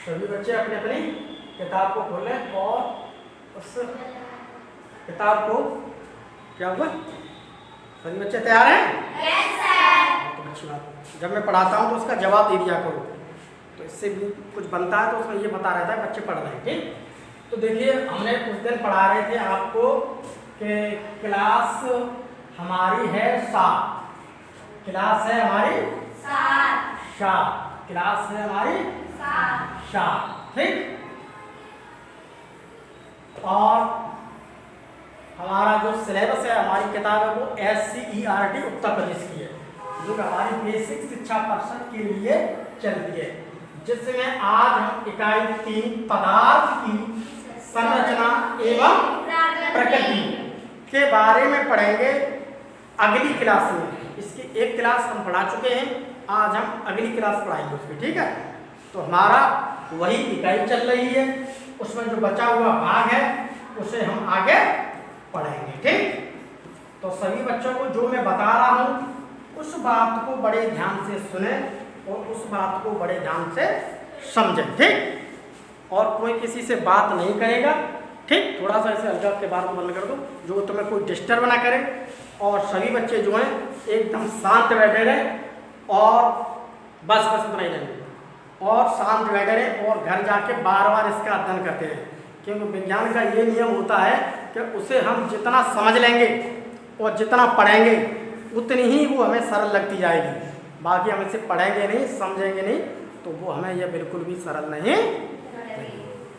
सभी बच्चे अपनी अपनी किताब को खोलें और उस किताब को क्या हुआ, सभी बच्चे तैयार हैं? Yes sir. तो अच्छी बात। जब मैं पढ़ाता हूँ तो उसका जवाब दे दिया करो, तो इससे भी कुछ बनता है। तो उसमें ये बता रहता है बच्चे पढ़ रहे हैं, ठीक। तो देखिए हमने उस दिन पढ़ा रहे थे आपको कि क्लास हमारी है 7, क्लास है हमारी 7, क्लास है हमारी 7, ठीक। और हमारा जो सिलेबस है, हमारी किताब है वो SCERT उत्तर प्रदेश की है, जो हमारी बेसिक शिक्षा परिषद के लिए चलती है, जिसमें आज हम इकाई 3 पदार्थ की संरचना एवं प्रकृति के बारे में पढ़ेंगे अगली क्लास में। इसकी एक क्लास हम पढ़ा चुके हैं, आज हम अगली क्लास पढ़ाएंगे उसकी, ठीक है। तो हमारा वही इकाई चल रही है, उसमें जो बचा हुआ भाग है उसे हम आगे पढ़ेंगे, ठीक। तो सभी बच्चों को जो मैं बता रहा हूँ उस बात को बड़े ध्यान से सुने और उस बात को बड़े ध्यान से समझें, ठीक। और कोई किसी से बात नहीं करेगा, ठीक। थोड़ा सा इसे हल्का के बार को बंद कर दो, जो तुम्हें कोई डिस्टर्ब ना करे। और सभी बच्चे जो हैं एकदम शांत बैठे रहें और बस इतना ही रहेंगे, और शांत बैठे रहें और घर जाके बार बार इसका अध्ययन करते रहें, क्योंकि विज्ञान का ये नियम होता है कि उसे हम जितना समझ लेंगे और जितना पढ़ेंगे उतनी ही वो हमें सरल लगती जाएगी। बाकी हम इसे पढ़ेंगे नहीं, समझेंगे नहीं, तो वो हमें यह बिल्कुल भी सरल नहीं,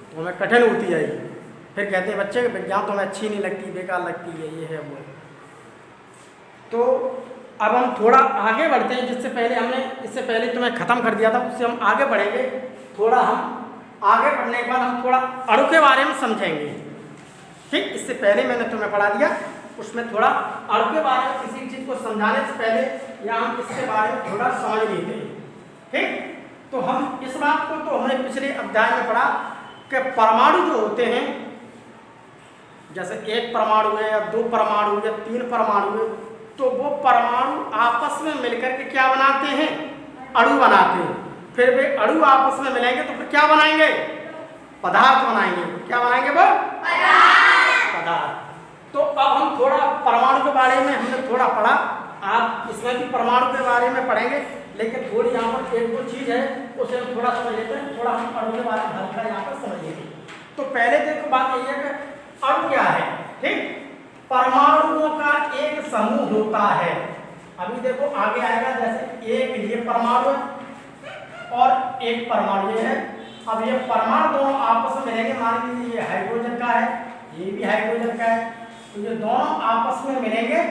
तो हमें कठिन होती जाएगी। फिर कहते हैं बच्चे विज्ञान तो हमें अच्छी नहीं लगती, बेकार लगती है, ये है वो। तो अब हम थोड़ा आगे बढ़ते हैं, जिससे पहले हमने इससे पहले तुम्हें ख़त्म कर दिया था, उससे हम आगे बढ़ेंगे। थोड़ा हम आगे बढ़ने के बाद हम थोड़ा अणु के बारे में समझेंगे, ठीक। इससे पहले मैंने तुम्हें पढ़ा दिया, उसमें थोड़ा अणु के बारे में किसी चीज़ को समझाने से पहले या हम इसके बारे में थोड़ा समझ लेते हैं, ठीक। तो हम इस बात को तो हमने पिछले अध्याय में पढ़ा कि परमाणु जो होते हैं, जैसे 1 परमाणु है या 2 परमाणु या 3 परमाणु है, तो वो परमाणु आपस में मिलकर के क्या बनाते हैं, अणु बनाते हैं। फिर वे अणु आपस में मिलेंगे तो फिर क्या बनाएंगे, पदार्थ बनाएंगे। क्या बनाएंगे वो, पदार्थ। तो अब हम थोड़ा परमाणु के बारे में हमने थोड़ा पढ़ा, आप इसमें भी परमाणु के बारे में पढ़ेंगे, लेकिन थोड़ी यहाँ पर 1-2 चीज़ है उसे हम थोड़ा समझ लेते हैं, थोड़ा हम अणु के बारे में हल्का यहाँ पर समझ लेंगे। तो पहले देखो बात यही है कि अणु क्या है, ठीक। परमाणुओं का एक समूह होता है। अभी देखो आगे आएगा, जैसे एक ये परमाणु है और एक परमाणु ये है। अब ये परमाणु दोनों आपस में मिलेंगे, मान लीजिए ये हाइड्रोजन का है, ये भी हाइड्रोजन का है, तो ये दोनों आपस में मिलेंगे,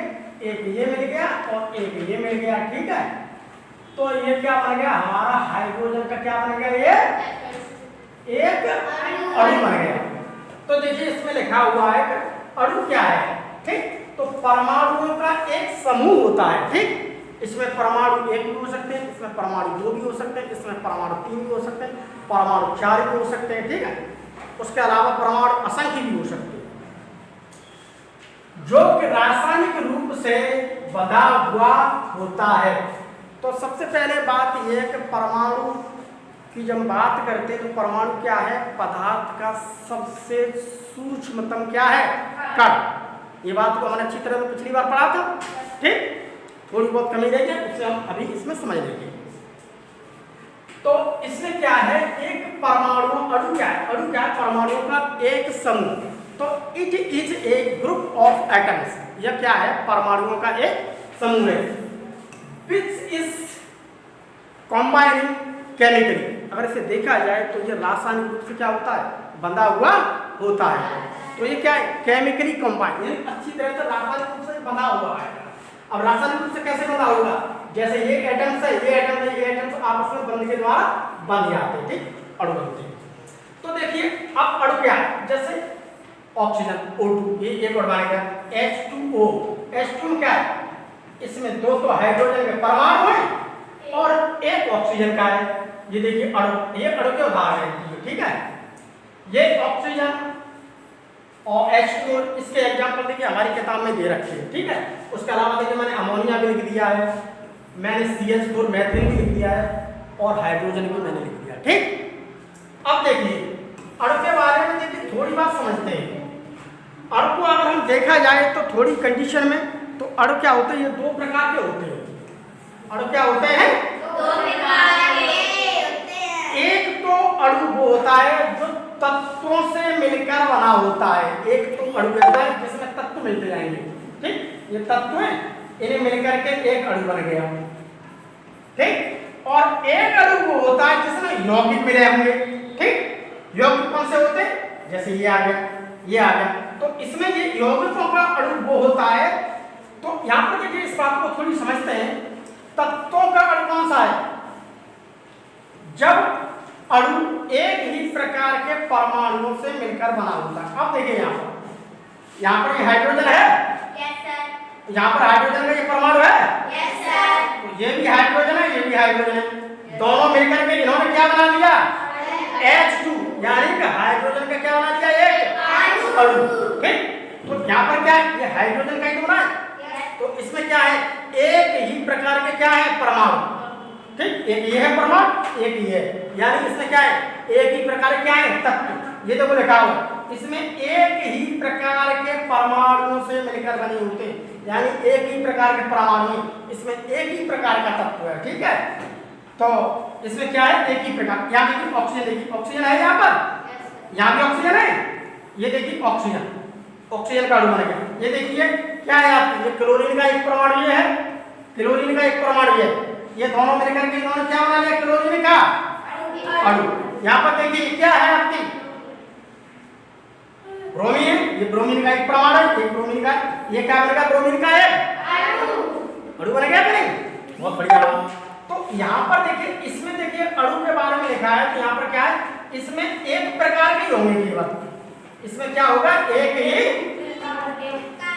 एक ये मिल गया और एक ये मिल गया, ठीक है। तो ये क्या बन गया, हमारा हाइड्रोजन का क्या बन गया, ये एक अणु बन गया। तो देखिए इसमें लिखा हुआ है कि अणु क्या है, ठीक। तो परमाणुओं का एक समूह होता है, ठीक। इसमें परमाणु 1 भी हो सकते हैं, इसमें परमाणु 2 भी हो सकते हैं, इसमें परमाणु 3 भी हो सकते हैं, परमाणु 4 भी हो सकते हैं, ठीक है। उसके अलावा परमाणु असंख्य भी हो सकते हैं, जो कि रासायनिक रूप से बंधा हुआ होता है। तो सबसे पहले बात यह है कि परमाणु की जब बात करते हैं तो परमाणु क्या है, पदार्थ का सबसे सूक्ष्मतम क्या है, कण। ये बात को हमने अच्छी तरह से पिछली बार पढ़ा था, ठीक। थोड़ी बहुत कमी रह गई, उससे हम अभी इसमें समझ लेंगे। तो इसमें क्या है, एक परमाणु, अणु क्या है, अणु क्या है, परमाणुओं का एक समूह। तो it is a group of atoms, यह क्या है, परमाणुओं का एक समूह है, विच इज कॉम्बाइनिंग केमिकली। अगर इसे देखा जाए तो ये रासायनिक रूप से क्या होता है, बंधा हुआ होता है। तो ये क्या है, केमिकली कॉम्बाइन, यानी अच्छी तरह से रासायनिक रूप से बंधा हुआ है। अब रासायनिक रूप से कैसे बंधा होगा, जैसे ये एटम्स है, ये एटम्स है, ये एटम्स आपस में बंधने के द्वारा बन जाते हैं, ठीक, अणु बनते हैं। तो देखिए अब अणु क्या है, जैसे ऑक्सीजन O2, ये एक और बनेगा H2O। H2 क्या है, इसमें 2 तो हाइड्रोजन के परमाणु हैं और एक ऑक्सीजन का है। ये देखिए अणु, ये अणु के उदाहरण है, ठीक है। ये ऑक्सीजन और H2O, इसके एग्जाम्पल देखिए हमारी किताब में दे रखे हैं, ठीक है। उसके अलावा देखिए मैंने अमोनिया भी लिख दिया है, मैंने CH4 मैथिन भी लिख दिया है और हाइड्रोजन भी मैंने लिख दिया, ठीक। अब देखिए अणु के बारे में देखिए थोड़ी बात समझते हैं। अणु को अगर हम देखा जाए तो थोड़ी कंडीशन में, तो अणु क्या होते हैं, ये दो प्रकार के होते हैं। अणु क्या होते हैं, दो प्रकार के होते हैं। एक तो अणु वो होता है जो तत्वों से मिलकर बना होता है। एक तो अणु होता है जिसमें तत्व मिलते जाएंगे, ठीक, ये तत्व है, इन्हें मिलकर के एक अणु बन गया, ठीक। और एक अणु वो होता है जिसमें यौगिक मिले होंगे, ठीक। यौगिक कौन से होते हैं, जैसे ये आ गया, ये आ गया, तो इसमें ये यौगिकों का अणु वो होता है। तो यहाँ पर देखिए इस बात को थोड़ी समझते हैं। तत्वों का अणु कौन सा है, जब अणु एक ही प्रकार के परमाणुओं से मिलकर बना होता है। अब देखिए यहाँ पर ये हाइड्रोजन है, यस सर। यहाँ पर हाइड्रोजन का ये परमाणु है, यस सर। तो ये भी हाइड्रोजन है, ये भी हाइड्रोजन है, दोनों मिलकर के इन्होंने क्या बना दिया, H2, यानी कि हाइड्रोजन का क्या बना दिया, एक अणु, ठीक। तो यहाँ पर क्या है, ये हाइड्रोजन का ही तो बना है, तो इसमें क्या है, एक ही प्रकार के क्या है परमाणु, ठीक। एक ये है परमाणु, एक ये है, यानी इसमें क्या है, एक ही प्रकार के क्या है तत्व। ये देखो लिखा हुआ, इसमें एक ही प्रकार के परमाणुओं से मिलकर बने होते हैं, यानी एक ही प्रकार के परमाणु, इसमें एक ही प्रकार का तत्व है, ठीक है। तो इसमें क्या है, एक ही प्रकार। यहाँ देखिए ऑक्सीजन, देखिए ऑक्सीजन है यहाँ पर, यहाँ भी ऑक्सीजन है, ये देखिए ऑक्सीजन, ऑक्सीजन का अणु बन गया। ये देखिए क्या है आपके, ये क्लोरीन का एक परमाणु ये है, क्लोरीन का एक परमाणु ये, ये दोनों मिलकर के इन्होंने क्या बना लिया, क्लोरीन का अणु। यहाँ पर देखिए क्या है आपकी ब्रोमीन है, ये ब्रोमीन का एक परमाणु है, ये ब्रोमीन का, ये क्या बनेगा, ब्रोमीन का एक अणु बन गया कि नहीं, बहुत बढ़िया। तो यहाँ पर देखिए, इसमें देखिए अणु के बारे में लिखा है, तो यहाँ पर क्या है, इसमें एक प्रकार के होंगे केवल, इसमें क्या होगा, एक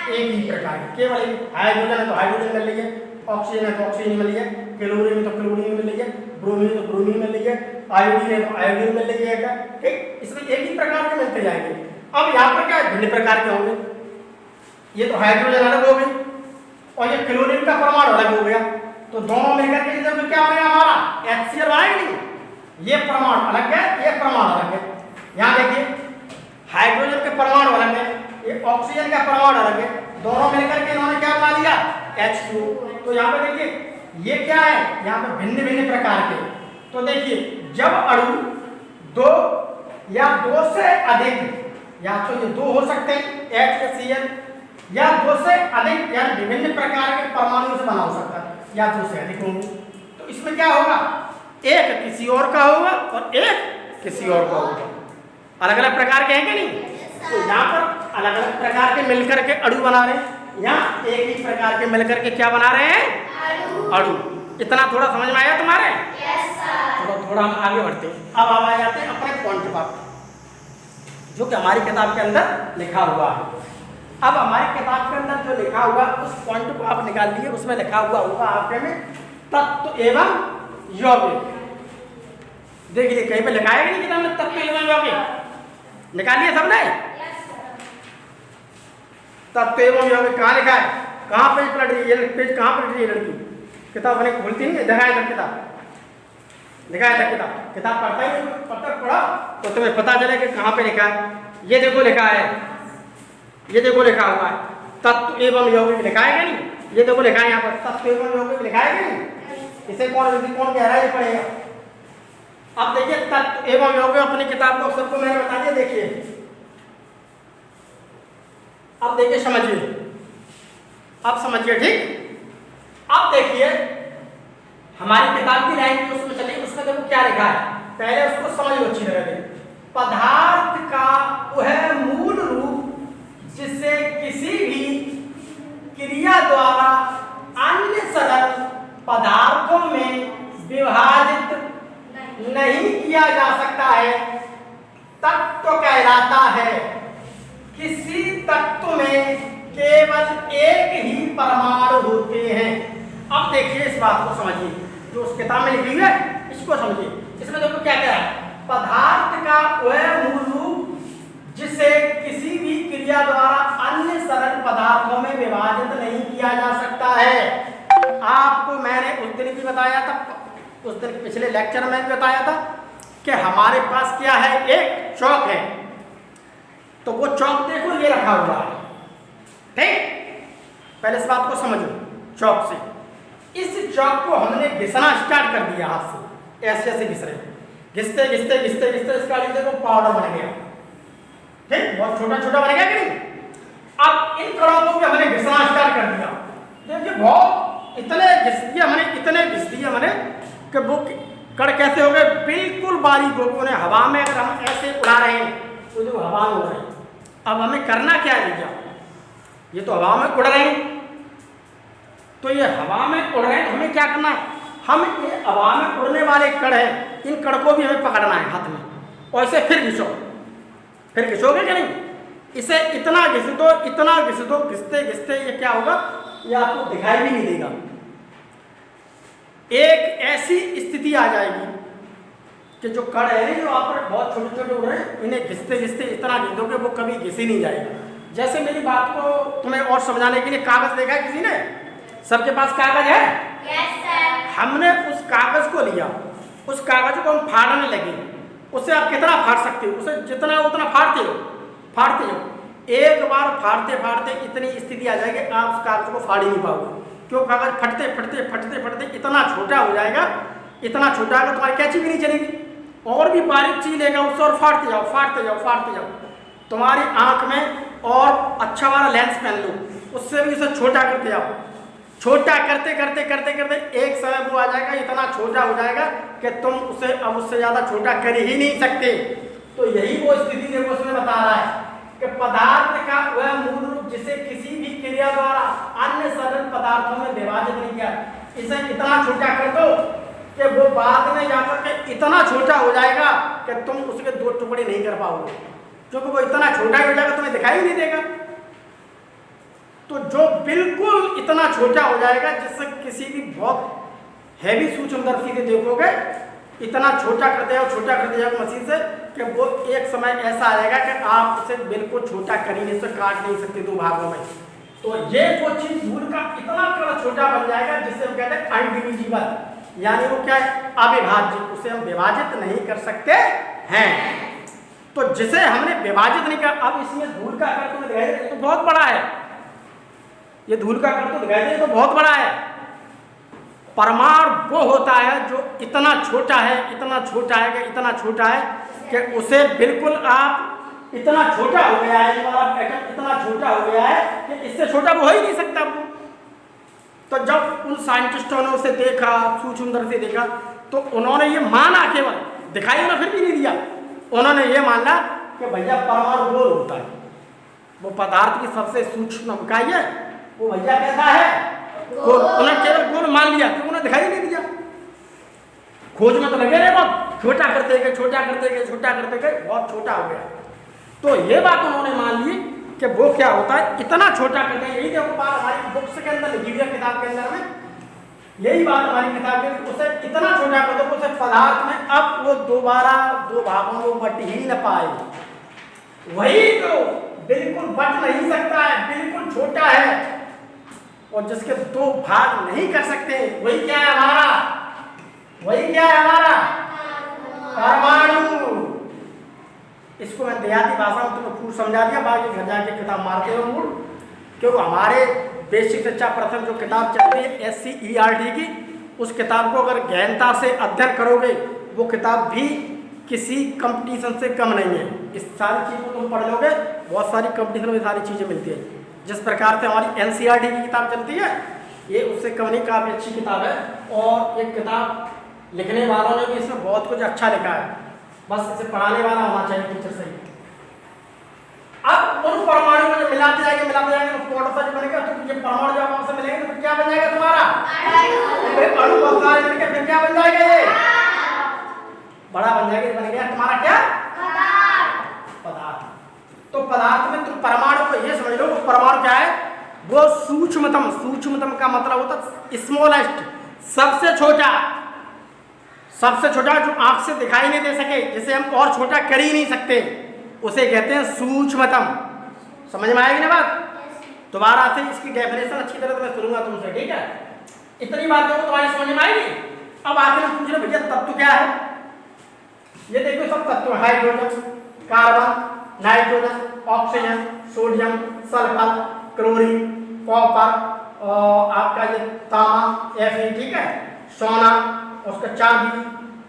ही प्रकार के, केवल हाइड्रोजन है तो हाइड्रोजन मिल रही है, ऑक्सीजन है तो ऑक्सीजन मिल रही है, क्लोरीन है तो क्लोरीन मिल रही है, ब्रोमीन है तो ब्रोमीन मिल रही है, आयोडीन है तो आयोडीन मिल रही है, ठीक। इसमें एक ही प्रकार के मिलते जाएंगे। अब यहाँ पर क्या है, भिन्न प्रकार के होंगे, ये तो हाइड्रोजन अलग हो गई और ये क्लोरीन का परमाणु अलग हो गया, तो दोनों मिलकर के इधर क्या बनेगा हमारा, HCl बनाएंगे नहीं, ये परमाणु अलग है, ये परमाणु अलग है। यहाँ देखिए हाइड्रोजन के परमाणु अलग है, ये ऑक्सीजन का परमाणु अलग है, दोनों मिलकर के इन्होंने क्या बना दिया, H2। तो यहाँ पे देखिए ये क्या है, यहाँ पे भिन्न भिन्न प्रकार के। तो देखिए जब अणु दो या दो से अधिक, या तो ये दो हो सकते हैं HCl, या दो से अधिक या विभिन्न प्रकार के परमाणुओं से बना हो सकता है, या दो से अधिक होंगे, तो इसमें क्या होगा, एक किसी और का होगा और एक किसी और का होगा, अलग अलग प्रकार के हैं कि नहीं। तो यहाँ पर अलग अलग प्रकार के मिलकर के अणु बना रहे हैं, यहाँ एक ही प्रकार के मिलकर के क्या बना रहे हैं, अणु। इतना थोड़ा समझ में आया तुम्हारे, चलो थोड़ा हम आगे बढ़ते हैं। अब हम आ जाते हैं अपने पॉइंट पर, जो कि हमारी किताब के अंदर लिखा हुआ है। अब हमारी किताब के अंदर जो लिखा हुआ उस पॉइंट को आप निकाल लिए, उसमें लिखा हुआ होगा आपके में तत्व एवं यौगिक। देखिए कहीं पे लिखा है नहीं किताब में तत्व एवं यौगिक, निकालिए सबने, तत्व एवं यौगिक कहाँ लिखा है, कहाँ पेज पलट रही है, पेज कहाँ पलट रही है लड़की, किताब बने खोलती नहीं, दिखाया था किताब, दिखाया था किताब, किताब पढ़ता ही नहीं, पढ़ता पढ़ा तो तुम्हें पता चले कि कहाँ पे लिखा है। ये देखो लिखा है, ये देखो लिखा हुआ है तत्व एवं यौगिक, लिखा है क्या नहीं, ये देखो लिखा है यहाँ पर तत्व एवं यौगिक, लिखा है क्या नहीं, इसे कौन गहराई पड़ेगा। अब देखिए तत्व एवं यौगिक अपनी किताब को सबको मैंने बता दिया, देखिए अब देखिए समझिए, अब समझिए, ठीक। अब देखिए हमारी किताब की लाइन में उसमें चलिए, उसमें देखो क्या लिखा है, पहले उसको समझ लो अच्छी तरह से। पदार्थ का वह मूल रूप जिससे किसी भी क्रिया द्वारा अन्य सरल पदार्थों में विभाजित नहीं किया जा सकता है, तत्व कहलाता है। किसी तत्व में केवल एक ही परमाणु होते हैं। अब देखिए इस बात को समझिए, जो उस किताब में लिखी हुई है इसको समझिए। इसमें देखो क्या कह रहा है, पदार्थ का वह मूल रूप जिसे किसी भी क्रिया द्वारा अन्य सरल पदार्थों में विभाजित नहीं किया जा सकता है। आपको मैंने उस दिन भी बताया था, उस दिन पिछले लेक्चर में भी बताया था कि हमारे पास क्या है, एक चौक है, तो वो चौक देखो ये रखा हुआ है, ठीक। पहले इस बात को समझो, चौक से इस चौक को हमने घिसना स्टार्ट कर दिया हाथ से, ऐसे ऐसे घिस रहे, घिसते घिसते घिसते घिसते इसका देखो पाउडर बन गया, ठीक, बहुत छोटा छोटा बन गया कि नहीं। अब इन कड़ों को भी हमने घिसना स्टार्ट कर दिया, देखिए बहुत इतने घिस दिए हमने, इतने घिस दिए हमने कि वो कड़ कैसे हो गए, बिल्कुल बारीक हो गए हवा में। अगर हम ऐसे उड़ा रहे हैं तो जो हवा में उड़ रहे हैं, अब हमें करना क्या है भैया, ये तो हवा में उड़ रहे हैं, तो ये हवा में उड़ रहे हैं तो हमें क्या करना है, हम ये हवा में उड़ने वाले कड़ हैं, इन कड़ को भी हमें पकड़ना है हाथ में, और इसे फिर घिसो, फिर घिसोगे कि नहीं, इसे इतना घिस दो, इतना घिस दो, घिसते घिसते ये क्या होगा, ये आपको दिखाई भी नहीं देगा। एक ऐसी स्थिति आ जाएगी कि जो कड़ है जो आप पर बहुत छोटे छोटे उड़ रहे हैं, इन्हें घिसते घिसते इतना घिस दोगे वो कभी घिस ही नहीं जाएगा। जैसे मेरी बात को तुम्हें और समझाने के लिए कागज देखा है किसी ने, सबके पास कागज है, यस सर। हमने उस कागज को लिया, उस कागज को हम फाड़ने लगे, उसे आप कितना फाड़ सकते हो, उसे जितना उतना फाड़ते हो, फाड़ते हो, एक बार फाड़ते फाड़ते इतनी स्थिति आ जाएगी आप उस कागज को फाड़ ही नहीं पाओगे, क्यों, कागज फटते फटते फटते फटते इतना छोटा हो जाएगा, इतना छोटा होगा तुम्हारी कैंची भी नहीं चलेगी, और भी बारीक चीज लेगा उससे और फाड़ते जाओ फाड़ते जाओ फाड़ते जाओ, तुम्हारी आंख में और अच्छा वाला लेंस पहन लो, उससे भी उसे छोटा करते जाओ, छोटा करते करते करते करते एक समय वो आ जाएगा, इतना छोटा हो जाएगा कि तुम उसे अब उससे ज़्यादा छोटा कर ही नहीं सकते। तो यही वो स्थिति देखो उसमें बता रहा है कि पदार्थ का वह मूल रूप जिसे किसी भी क्रिया द्वारा अन्य सरल पदार्थों में विभाजित नहीं किया, इसे इतना छोटा कर दो कि वो बाद में जाकर के इतना छोटा हो जाएगा कि तुम उसके दो टुकड़े नहीं कर पाओगे, क्योंकि वो इतना छोटा ही हो जाएगा, तुम्हें दिखाई नहीं देगा। तो जो बिल्कुल इतना छोटा हो जाएगा जिससे किसी भी बहुत हैवी सूक्ष्मदर्शी से देखोगे, इतना छोटा करते जाओ छोटा करते जाओ मशीन से कि वो एक समय ऐसा आएगा कि आप उसे बिल्कुल छोटा कर ही नहीं सकते, काट नहीं सकते दो भागों में। तो ये वो चीज धूल का इतना छोटा बन जाएगा जिसे हम कहते हैं अनडिविजिबल, यानी वो क्या है, अविभाज्य, उसे हम विभाजित नहीं कर सकते हैं। तो जिसे हमने विभाजित नहीं कर, अब इसमें धूल का आकार तुम्हें दिखाई दे तो बहुत बड़ा है, ये धूल का आकार तो दिखाई दे तो बहुत बड़ा है। परमाणु वो होता है जो इतना छोटा है, इतना छोटा है कि इतना छोटा है कि उसे बिल्कुल आप इतना छोटा हो गया है, हमारा एटम इतना छोटा हो गया है कि इससे छोटा वो हो ही नहीं सकता वो। तो जब उन साइंटिस्टों ने उसे देखा, सूक्ष्मदर्शी से देखा, तो उन्होंने ये माना, केवल दिखाई उन्हें फिर भी नहीं दिया, उन्होंने ये माना कि भैया परमाणु गोल होता है, वो पदार्थ की सबसे सूक्ष्म इकाई है, वो भैया कैसा है, गोल। उन्होंने केवल गोल मान लिया क्योंकि उन्हें दिखाई नहीं दिया। खोज में तो लगे रहे, बहुत छोटा करते गए छोटा करते गए छोटा करते गए, बहुत छोटा हो गया। तो ये बात उन्होंने मान ली कि वो क्या होता है, इतना छोटा करते हैं। यही देखो बात हमारी बुक्स के अंदर लिखी हुई है, किताब के अंदर में यही बात हमारी किताब के अंदर, उसे इतना छोटा कर दो उसे पदार्थ में अब वो दोबारा दो भागों में बट ही न पाए, वही तो बिल्कुल बट नहीं सकता है, बिल्कुल छोटा है, और जिसके दो भाग नहीं कर सकते, वही क्या है हमारा, वही क्या है हमारा परमाणु। इसको मैं देहाती भाषा में तुम्हें पूर्ण समझा दिया, बाकी घर जाके किताब मारते हो मूड, क्योंकि हमारे बेसिक शिक्षा प्रथम जो किताब चल रही है SCERT की, उस किताब को अगर गहनता से अध्ययन करोगे, वो किताब भी किसी कंपटीशन से कम नहीं है। इस सारी चीज़ को तुम पढ़ लोगे, बहुत सारी कंपटीशन में सारी चीज़ें मिलती हैं। जिस प्रकार से हमारी NCERT की किताब चलती है, ये उससे कम नहीं, काफ़ी अच्छी किताब है, और एक किताब लिखने वालों ने भी इसमें बहुत कुछ अच्छा लिखा है, बस इसे पढ़ाने वाला होना चाहिए टीचर सही। अब उन परमाणु को जब मिलाते जाएंगे तो पॉडोफाइल बनेगा, तो ये परमाणु जब आपसे मिलेंगे तो क्या बन जाएगा तुम्हारा अणु, बहुत सारे मिलकर फिर क्या बन जाएगा, ये बड़ा बन जाएगा, बन गया तुम्हारा क्या पदार्थ। तो पदार्थ में तुम परमाणु को ये समझ लो, परमाणु क्या है, वो सूक्ष्मतम, सूक्ष्मतम का मतलब होता है स्मॉलेस्ट, सबसे छोटा, सबसे छोटा जो आंख से दिखाई नहीं दे सके, जिसे हम और छोटा कर ही नहीं सकते, उसे कहते हैं सूक्ष्मतम। समझ में आएगी ना बात? दोबारा से इसकी डेफिनेशन अच्छी तरह से मैं सुनूंगा तुमसे, ठीक है? इतनी बात देखो तुम्हारी समझ में आएगी। अब आगे में पूछ रहे भैया तत्व क्या है, ये देखो सब तत्व, hydrogen, carbon, nitrogen, oxygen, sodium, sulphur, chlorine, copper, आपका ये तांबा, Fe, ठीक है, सोना, उसका चांदी,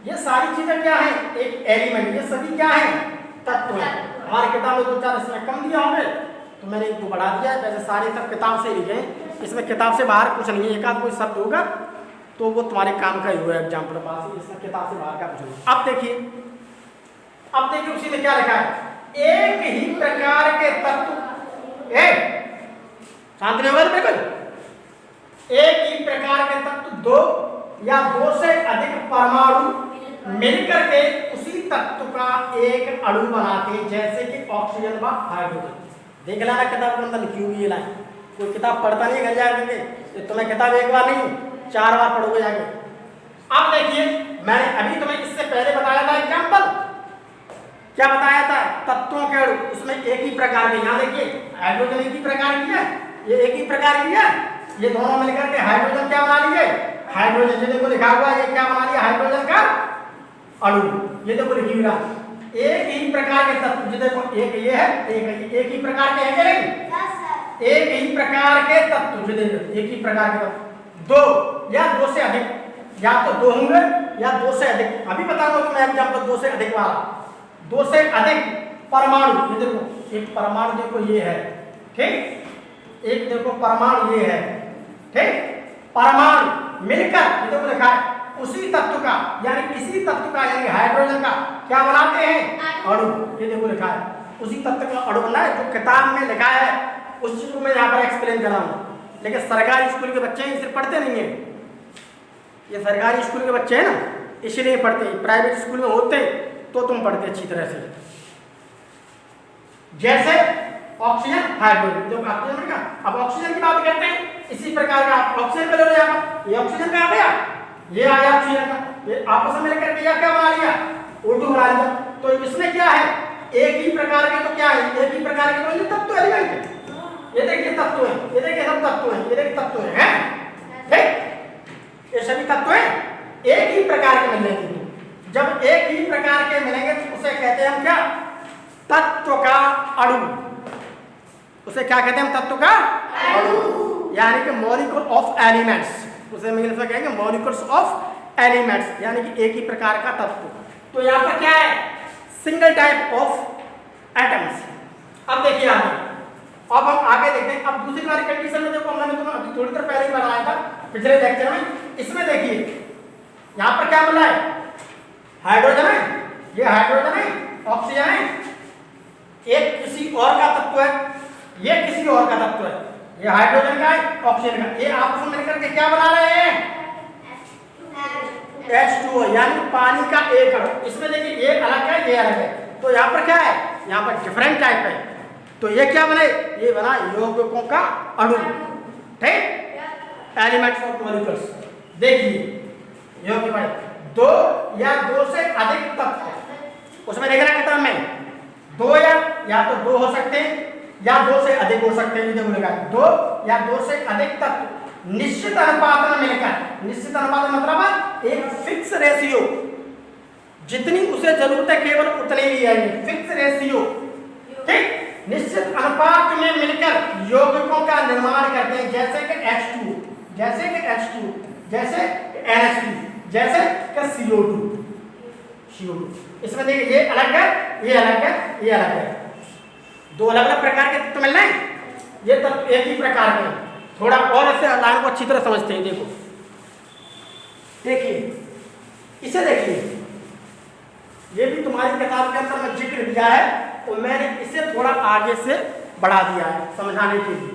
ये सारी चीजें क्या है, एक एलिमेंट, ये सभी क्या है, तत्व है। हमारी किताब में 2-4 इसमें कम दिया होंगे तो मैंने 1-2 बढ़ा दिया है, वैसे सारे सब किताब से लिखे हैं, इसमें किताब से बाहर कुछ नहीं है। एक आध कोई शब्द होगा तो वो तुम्हारे काम का ही हुआ एग्जाम्पल पास, इसमें किताब से बाहर का कुछ नहीं। अब देखिए उसी में क्या लिखा है, एक ही प्रकार के तत्व, शांति नहीं होगा बिल्कुल, एक ही प्रकार के तत्व 2 या 2 से अधिक परमाणु मिलकर के उसी तत्व का एक अणु बनाते, जैसे कि ऑक्सीजन व हाइड्रोजन। देख लेना किताब के अंदर लिखी हुई ये लाइन, कोई किताब पढ़ता नहीं घर जाके, तो तुम्हें किताब एक बार नहीं 4 बार पढ़ोगे जाके। अब देखिए मैंने अभी तुम्हें इससे पहले बताया था एग्जाम्पल, क्या बताया था, तत्वों के अणु, उसमें एक ही प्रकार के, यहाँ देखिए हाइड्रोजन एक ही प्रकार की है, ये एक ही प्रकार की है, ये दोनों मिलकर के हाइड्रोजन क्या बना लिए, हाइड्रोजन, ये देखो लिखा हुआ है, ये क्या बना लिया, हाइड्रोजन का अणु, ये देखो लिखी हुई है। एक ही प्रकार के तत्व, ये देखो एक ये है, एक ही प्रकार के हैं नहीं, एक ही प्रकार के तत्व, ये देखो एक ही प्रकार के तत्व 2 या 2 से अधिक, या तो 2 होंगे या 2 से अधिक, अभी बताऊंगा मैं एग्जांपल 2 से अधिक वाला, 2 से अधिक परमाणु, ये देखो एक परमाणु देखो ये है, ठीक, एक देखो परमाणु ये है, ठीक, परमाणु मिलकर ये देखो लिखा है उसी तत्व का, यानी किसी तत्व का, यानी हाइड्रोजन का क्या बनाते हैं, अणु, ये देखो लिखा है उसी तत्व का अणु बना है, जो किताब में लिखा है उस चीज को मैं यहाँ पर एक्सप्लेन कर रहा हूँ। लेकिन सरकारी स्कूल के बच्चे हैं, सिर्फ पढ़ते नहीं है, ये सरकारी स्कूल के बच्चे हैं ना, इसलिए पढ़ते, प्राइवेट स्कूल में होते तो तुम पढ़ते अच्छी तरह से। जैसे ऑक्सीजन, हाइड्रोजन, जो ऑक्सीजन का, अब ऑक्सीजन की बात करते हैं, इसी प्रकार का ऑक्सीजन का ले लो, यहाँ ये ऑक्सीजन का आ गया, ये आया ऑक्सीजन का, ये आपस में मिलकर के क्या बना लिया, O2 बना लिया। तो इसमें क्या है, एक ही प्रकार के, तो क्या है, एक ही प्रकार के, तो ये तत्व एलिमेंट है, ये देखिए तत्व है, ये देखिए सब तत्व है, ये देखिए तत्व है, ठीक, ये सभी तत्व है एक ही प्रकार के मिलेंगे। जब एक ही प्रकार के मिलेंगे तो उसे कहते हैं हम क्या, तत्व का अणु, उसे क्या कहते हैं हम, तत्व का अणु, यानी कि मॉलिक्यूल ऑफ एलिमेंट्स, उसे इंग्लिश में कहेंगे मॉलिक्यूल्स ऑफ एलिमेंट्स, यानी कि एक ही प्रकार का तत्व। तो यहाँ पर क्या है, सिंगल टाइप ऑफ एटम्स। अब देखिए अब हम आगे देखते हैं, अब दूसरी वाली कंडीशन में देखो, मैंने तुम्हें अभी थोड़ी देर पहले ही बताया था पिछले लेक्चर में, इसमें देखिए यहाँ पर क्या मिला है, हाइड्रोजन है, ये हाइड्रोजन है, ऑक्सीजन है, एक किसी और का तत्व है, ये किसी और का तत्व है, ये हाइड्रोजन का है, ऑक्सीजन का, ये आपस में मिलकर के क्या बना रहे हैं, H2O, यानी पानी का एक अणु। इसमें देखिए ये अलग है, ये अलग है, तो यहाँ पर क्या है, यहाँ पर डिफरेंट टाइप है, तो ये क्या बने, ये बना यौगिकों का अणु, ठीक, एलिमेंट्स ऑफ मॉलिक्यूल्स। देखिए यौगिक 2 या 2 से अधिक तत्व, उसमें देखना कितना में 2 या तो 2 हो सकते हैं या 2 से अधिक हो सकते हैं, देखो लगा 2 या 2 से अधिक तत्व निश्चित अनुपात में मिलकर, निश्चित अनुपात मतलब एक फिक्स रेशियो, जितनी उसे जरूरत है केवल उतनी ही आएगी, फिक्स रेशियो, ठीक, निश्चित अनुपात में मिलकर यौगिकों का निर्माण करते हैं, जैसे कि H2, जैसे कि H2, जैसे NH3, जैसे कि CO2। इसमें देखिए ये अलग है, ये अलग है, ये अलग है, 2 अलग अलग प्रकार के तत्व मिल रहे हैं, ये तत्व एक ही प्रकार के हैं। थोड़ा और ऐसे लाइन को अच्छी तरह समझते हैं, देखो देखिए इसे देखिए, ये भी तुम्हारी किताब के अंदर में जिक्र दिया है, तो मैंने इसे थोड़ा आगे से बढ़ा दिया है समझाने के लिए।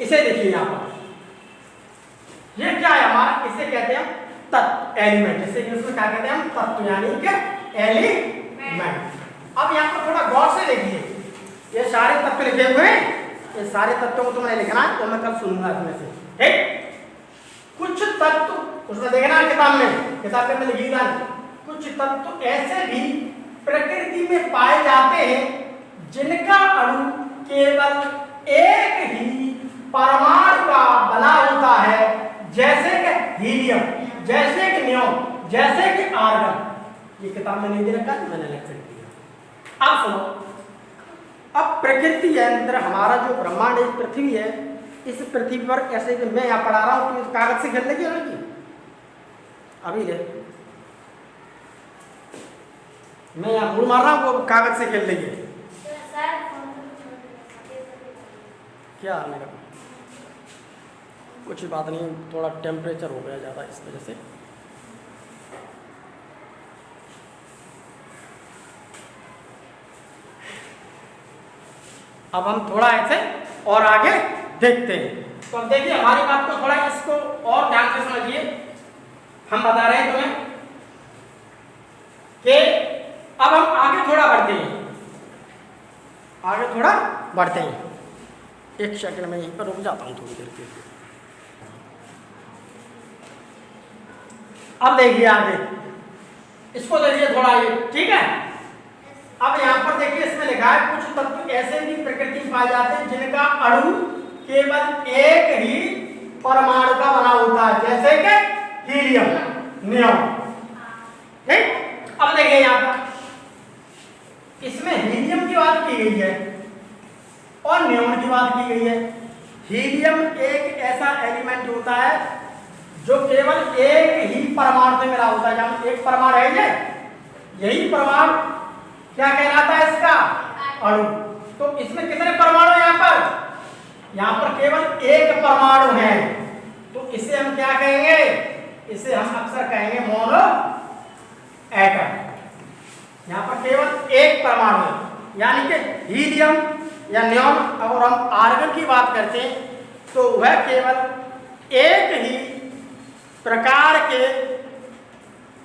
इसे देखिए यहाँ पर, ये क्या है हमारा, इसे कहते हैं तत्व, एलिमेंट, जिसे इंग्लिश में क्या कहते हैं हम, तत्व, यानी कि एलिमेंट। अब यहाँ पर थोड़ा गौर से देखिए, ये सारे तत्व लिखे हुए हैं, ये सारे तत्वों को तुम्हें लिखना है, तो मैं कल सुनूंगा इसमें से, ठीक। कुछ तत्व उसमें देखना किताब में लिखी हुई है, कुछ तत्व ऐसे भी प्रकृति में पाए जाते हैं जिनका अणु केवल एक ही परमाणु का बना होता है, जैसे कि हीलियम, जैसे कि नियोन, जैसे कि आर्गन। ये किताब में नहीं दे रखा है, मैंने अलग से दिया। अब सुनो, अब प्रकृति के अंदर हमारा जो ब्रह्मांड है, पृथ्वी है, इस पृथ्वी पर ऐसे कि मैं यहाँ पढ़ा रहा हूँ तो इस कागज से खेल लेगी लड़की अभी ले, मैं यहाँ मुड़ मार रहा हूँ वो कागज से खेल लेगी। क्या मेरा कुछ बात नहीं, थोड़ा टेम्परेचर हो गया ज़्यादा इस वजह से। अब हम थोड़ा ऐसे और आगे देखते हैं। तो अब देखिए हमारी बात को थोड़ा इसको और ध्यान से समझिए। हम बता रहे हैं तुम्हें कि अब हम आगे थोड़ा बढ़ते हैं, आगे थोड़ा बढ़ते हैं। एक सेकंड में यहीं पर रुक जाता हूँ थोड़ी देर के लिए। अब देखिए आगे, इसको देखिए थोड़ा ये, ठीक है। अब यहाँ पर देखिए इसमें लिखा है कुछ तत्व ऐसे भी प्रकृति में पाए जाते हैं जिनका अणु केवल एक ही परमाणु का बना होता है, जैसे कि हीलियम, नियॉन। ठीक, अब देखिए यहाँ पर इसमें हीलियम की बात की गई है और नियॉन की बात की गई है। हीलियम एक ऐसा एलिमेंट होता है जो केवल एक ही परमाणु से मिला होता है। जहाँ एक परमाणु है, यही परमाणु क्या कहलाता है, इसका अणु। तो इसमें कितने परमाणु हैं यहाँ पर केवल एक परमाणु है, तो इसे हम क्या कहेंगे, इसे हम अक्सर कहेंगे मोनो एटम। यहाँ पर केवल एक परमाणु है, यानी कि हीलियम या नियॉन। अगर हम आर्गन की बात करते हैं तो वह केवल एक ही प्रकार के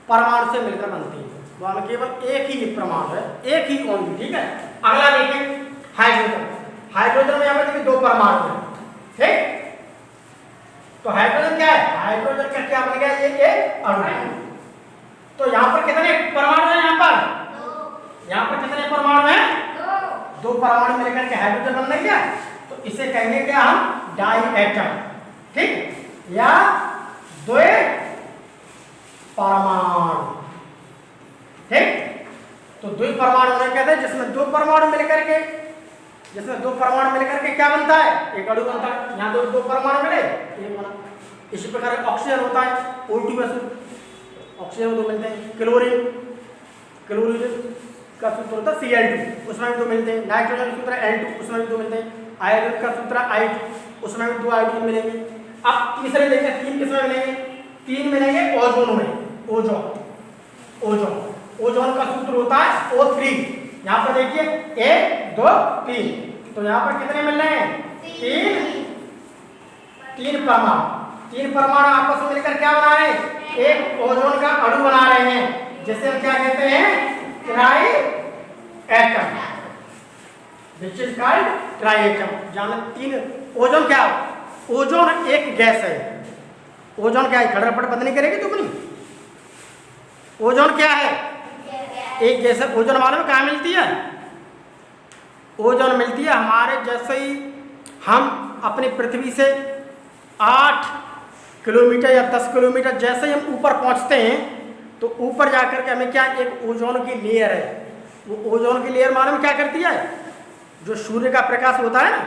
परमाणु से मिलकर बनती है, वह केवल एक ही परमाणु है, एक ही ओनली। ठीक है, अगला देखिए हाइड्रोजन। हाइड्रोजन में यहाँ पर देखिए दो परमाणु हैं, ठीक। तो हाइड्रोजन क्या है, हाइड्रोजन का क्या बन गया, ये एक अणु है। तो यहाँ पर कितने परमाणु हैं, यहाँ पर कितने परमाणु हैं, दो परमाणु मिलकर के हाइड्रोजन बन गया। तो इसे कहेंगे क्या हम, डाई एटम, ठीक, या द्वि परमाणु। ठीक, तो द्वि परमाणु उन्हें कहते हैं जिसमें दो परमाणु मिलकर के, क्या बनता है, एक अणु बनता है। यहाँ दो परमाणु मिले, एक बना। इसी प्रकार ऑक्सीजन होता है, O2 ऑक्सीजन में दो मिलते हैं। क्लोरीन का सूत्र होता है Cl2, उसमें भी दो मिलते हैं। नाइट्रोजन का सूत्र N2, उसमें भी दो मिलते हैं। आयोडीन का सूत्र I2, उसमें भी दो आयोडीन मिलेंगे। अब तीसरे लेंगे, तीन किसमें मिलेंगे, तीन मिलेंगे ओजोन में। ओजोन का सूत्र होता है O3। यहाँ पर देखिए 1 2 3, तो यहाँ पर कितने मिल रहे हैं, तीन परमाणु आपस में मिलकर क्या बना रहे हैं, एक ओजोन का अणु बना रहे हैं, जिसे हम क्या कहते हैं, try atom, which is called try atom. जहाँ तीन, ओजोन क्या, ओजोन एक गैस है। ओजोन क्या है, खड़रपट बंद नहीं करेगी तुम नहीं। ओजोन क्या है, एक गैस है। ओजोन मालूम है कहाँ मिलती है, ओजोन मिलती है हमारे जैसे ही हम अपनी पृथ्वी से 8 किलोमीटर या 10 किलोमीटर जैसे ही हम ऊपर पहुंचते हैं, तो ऊपर जाकर के हमें क्या, एक ओजोन की लेयर है। वो ओजोन की लेयर मालूम क्या करती है, जो सूर्य का प्रकाश होता है ना,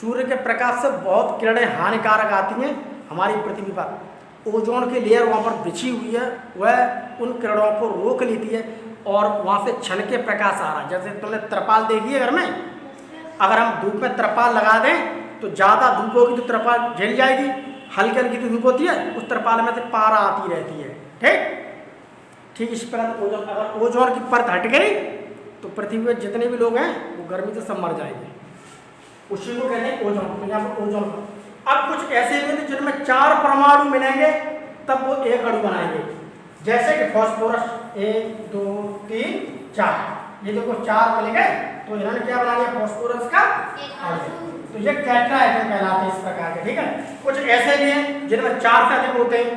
सूर्य के प्रकाश से बहुत किरणें हानिकारक आती हैं हमारी पृथ्वी पर। ओजोन की लेयर वहाँ पर बिछी हुई है, वह उन किरणों को रोक लेती है और वहाँ से छन के प्रकाश आ रहा है। जैसे तुमने त्रिपाल देखी है घर में, अगर हम धूप में त्रिपाल लगा दें तो ज़्यादा धूप होगी तो त्रिपाल झेल जाएगी, हल्की हल्की तो धूप होती है, उस त्रिपाल में से पारा आती रहती है। ठीक इस प्रकार ओजोन, अगर ओजोन की परत हट गई तो पृथ्वी में जितने भी लोग हैं वो गर्मी से सब मर जाएंगे। उसी को कहते हैं ओजोन। तो यहाँ पर ओजोन, अब कुछ ऐसे भी जिनमें 4 परमाणु मिलेंगे तब वो एक अणु बनाएंगे, जैसे कि फास्फोरस 1 2 3 4। ये देखो 4 मिल गए, तो इन्होंने क्या बना लिया, फास्फोरस का अणु। तो ये टेट्राहेड्रन कहलाते हैं इस प्रकार के। ठीक है, कुछ ऐसे भी हैं जिनमें 4 से अधिक होते हैं,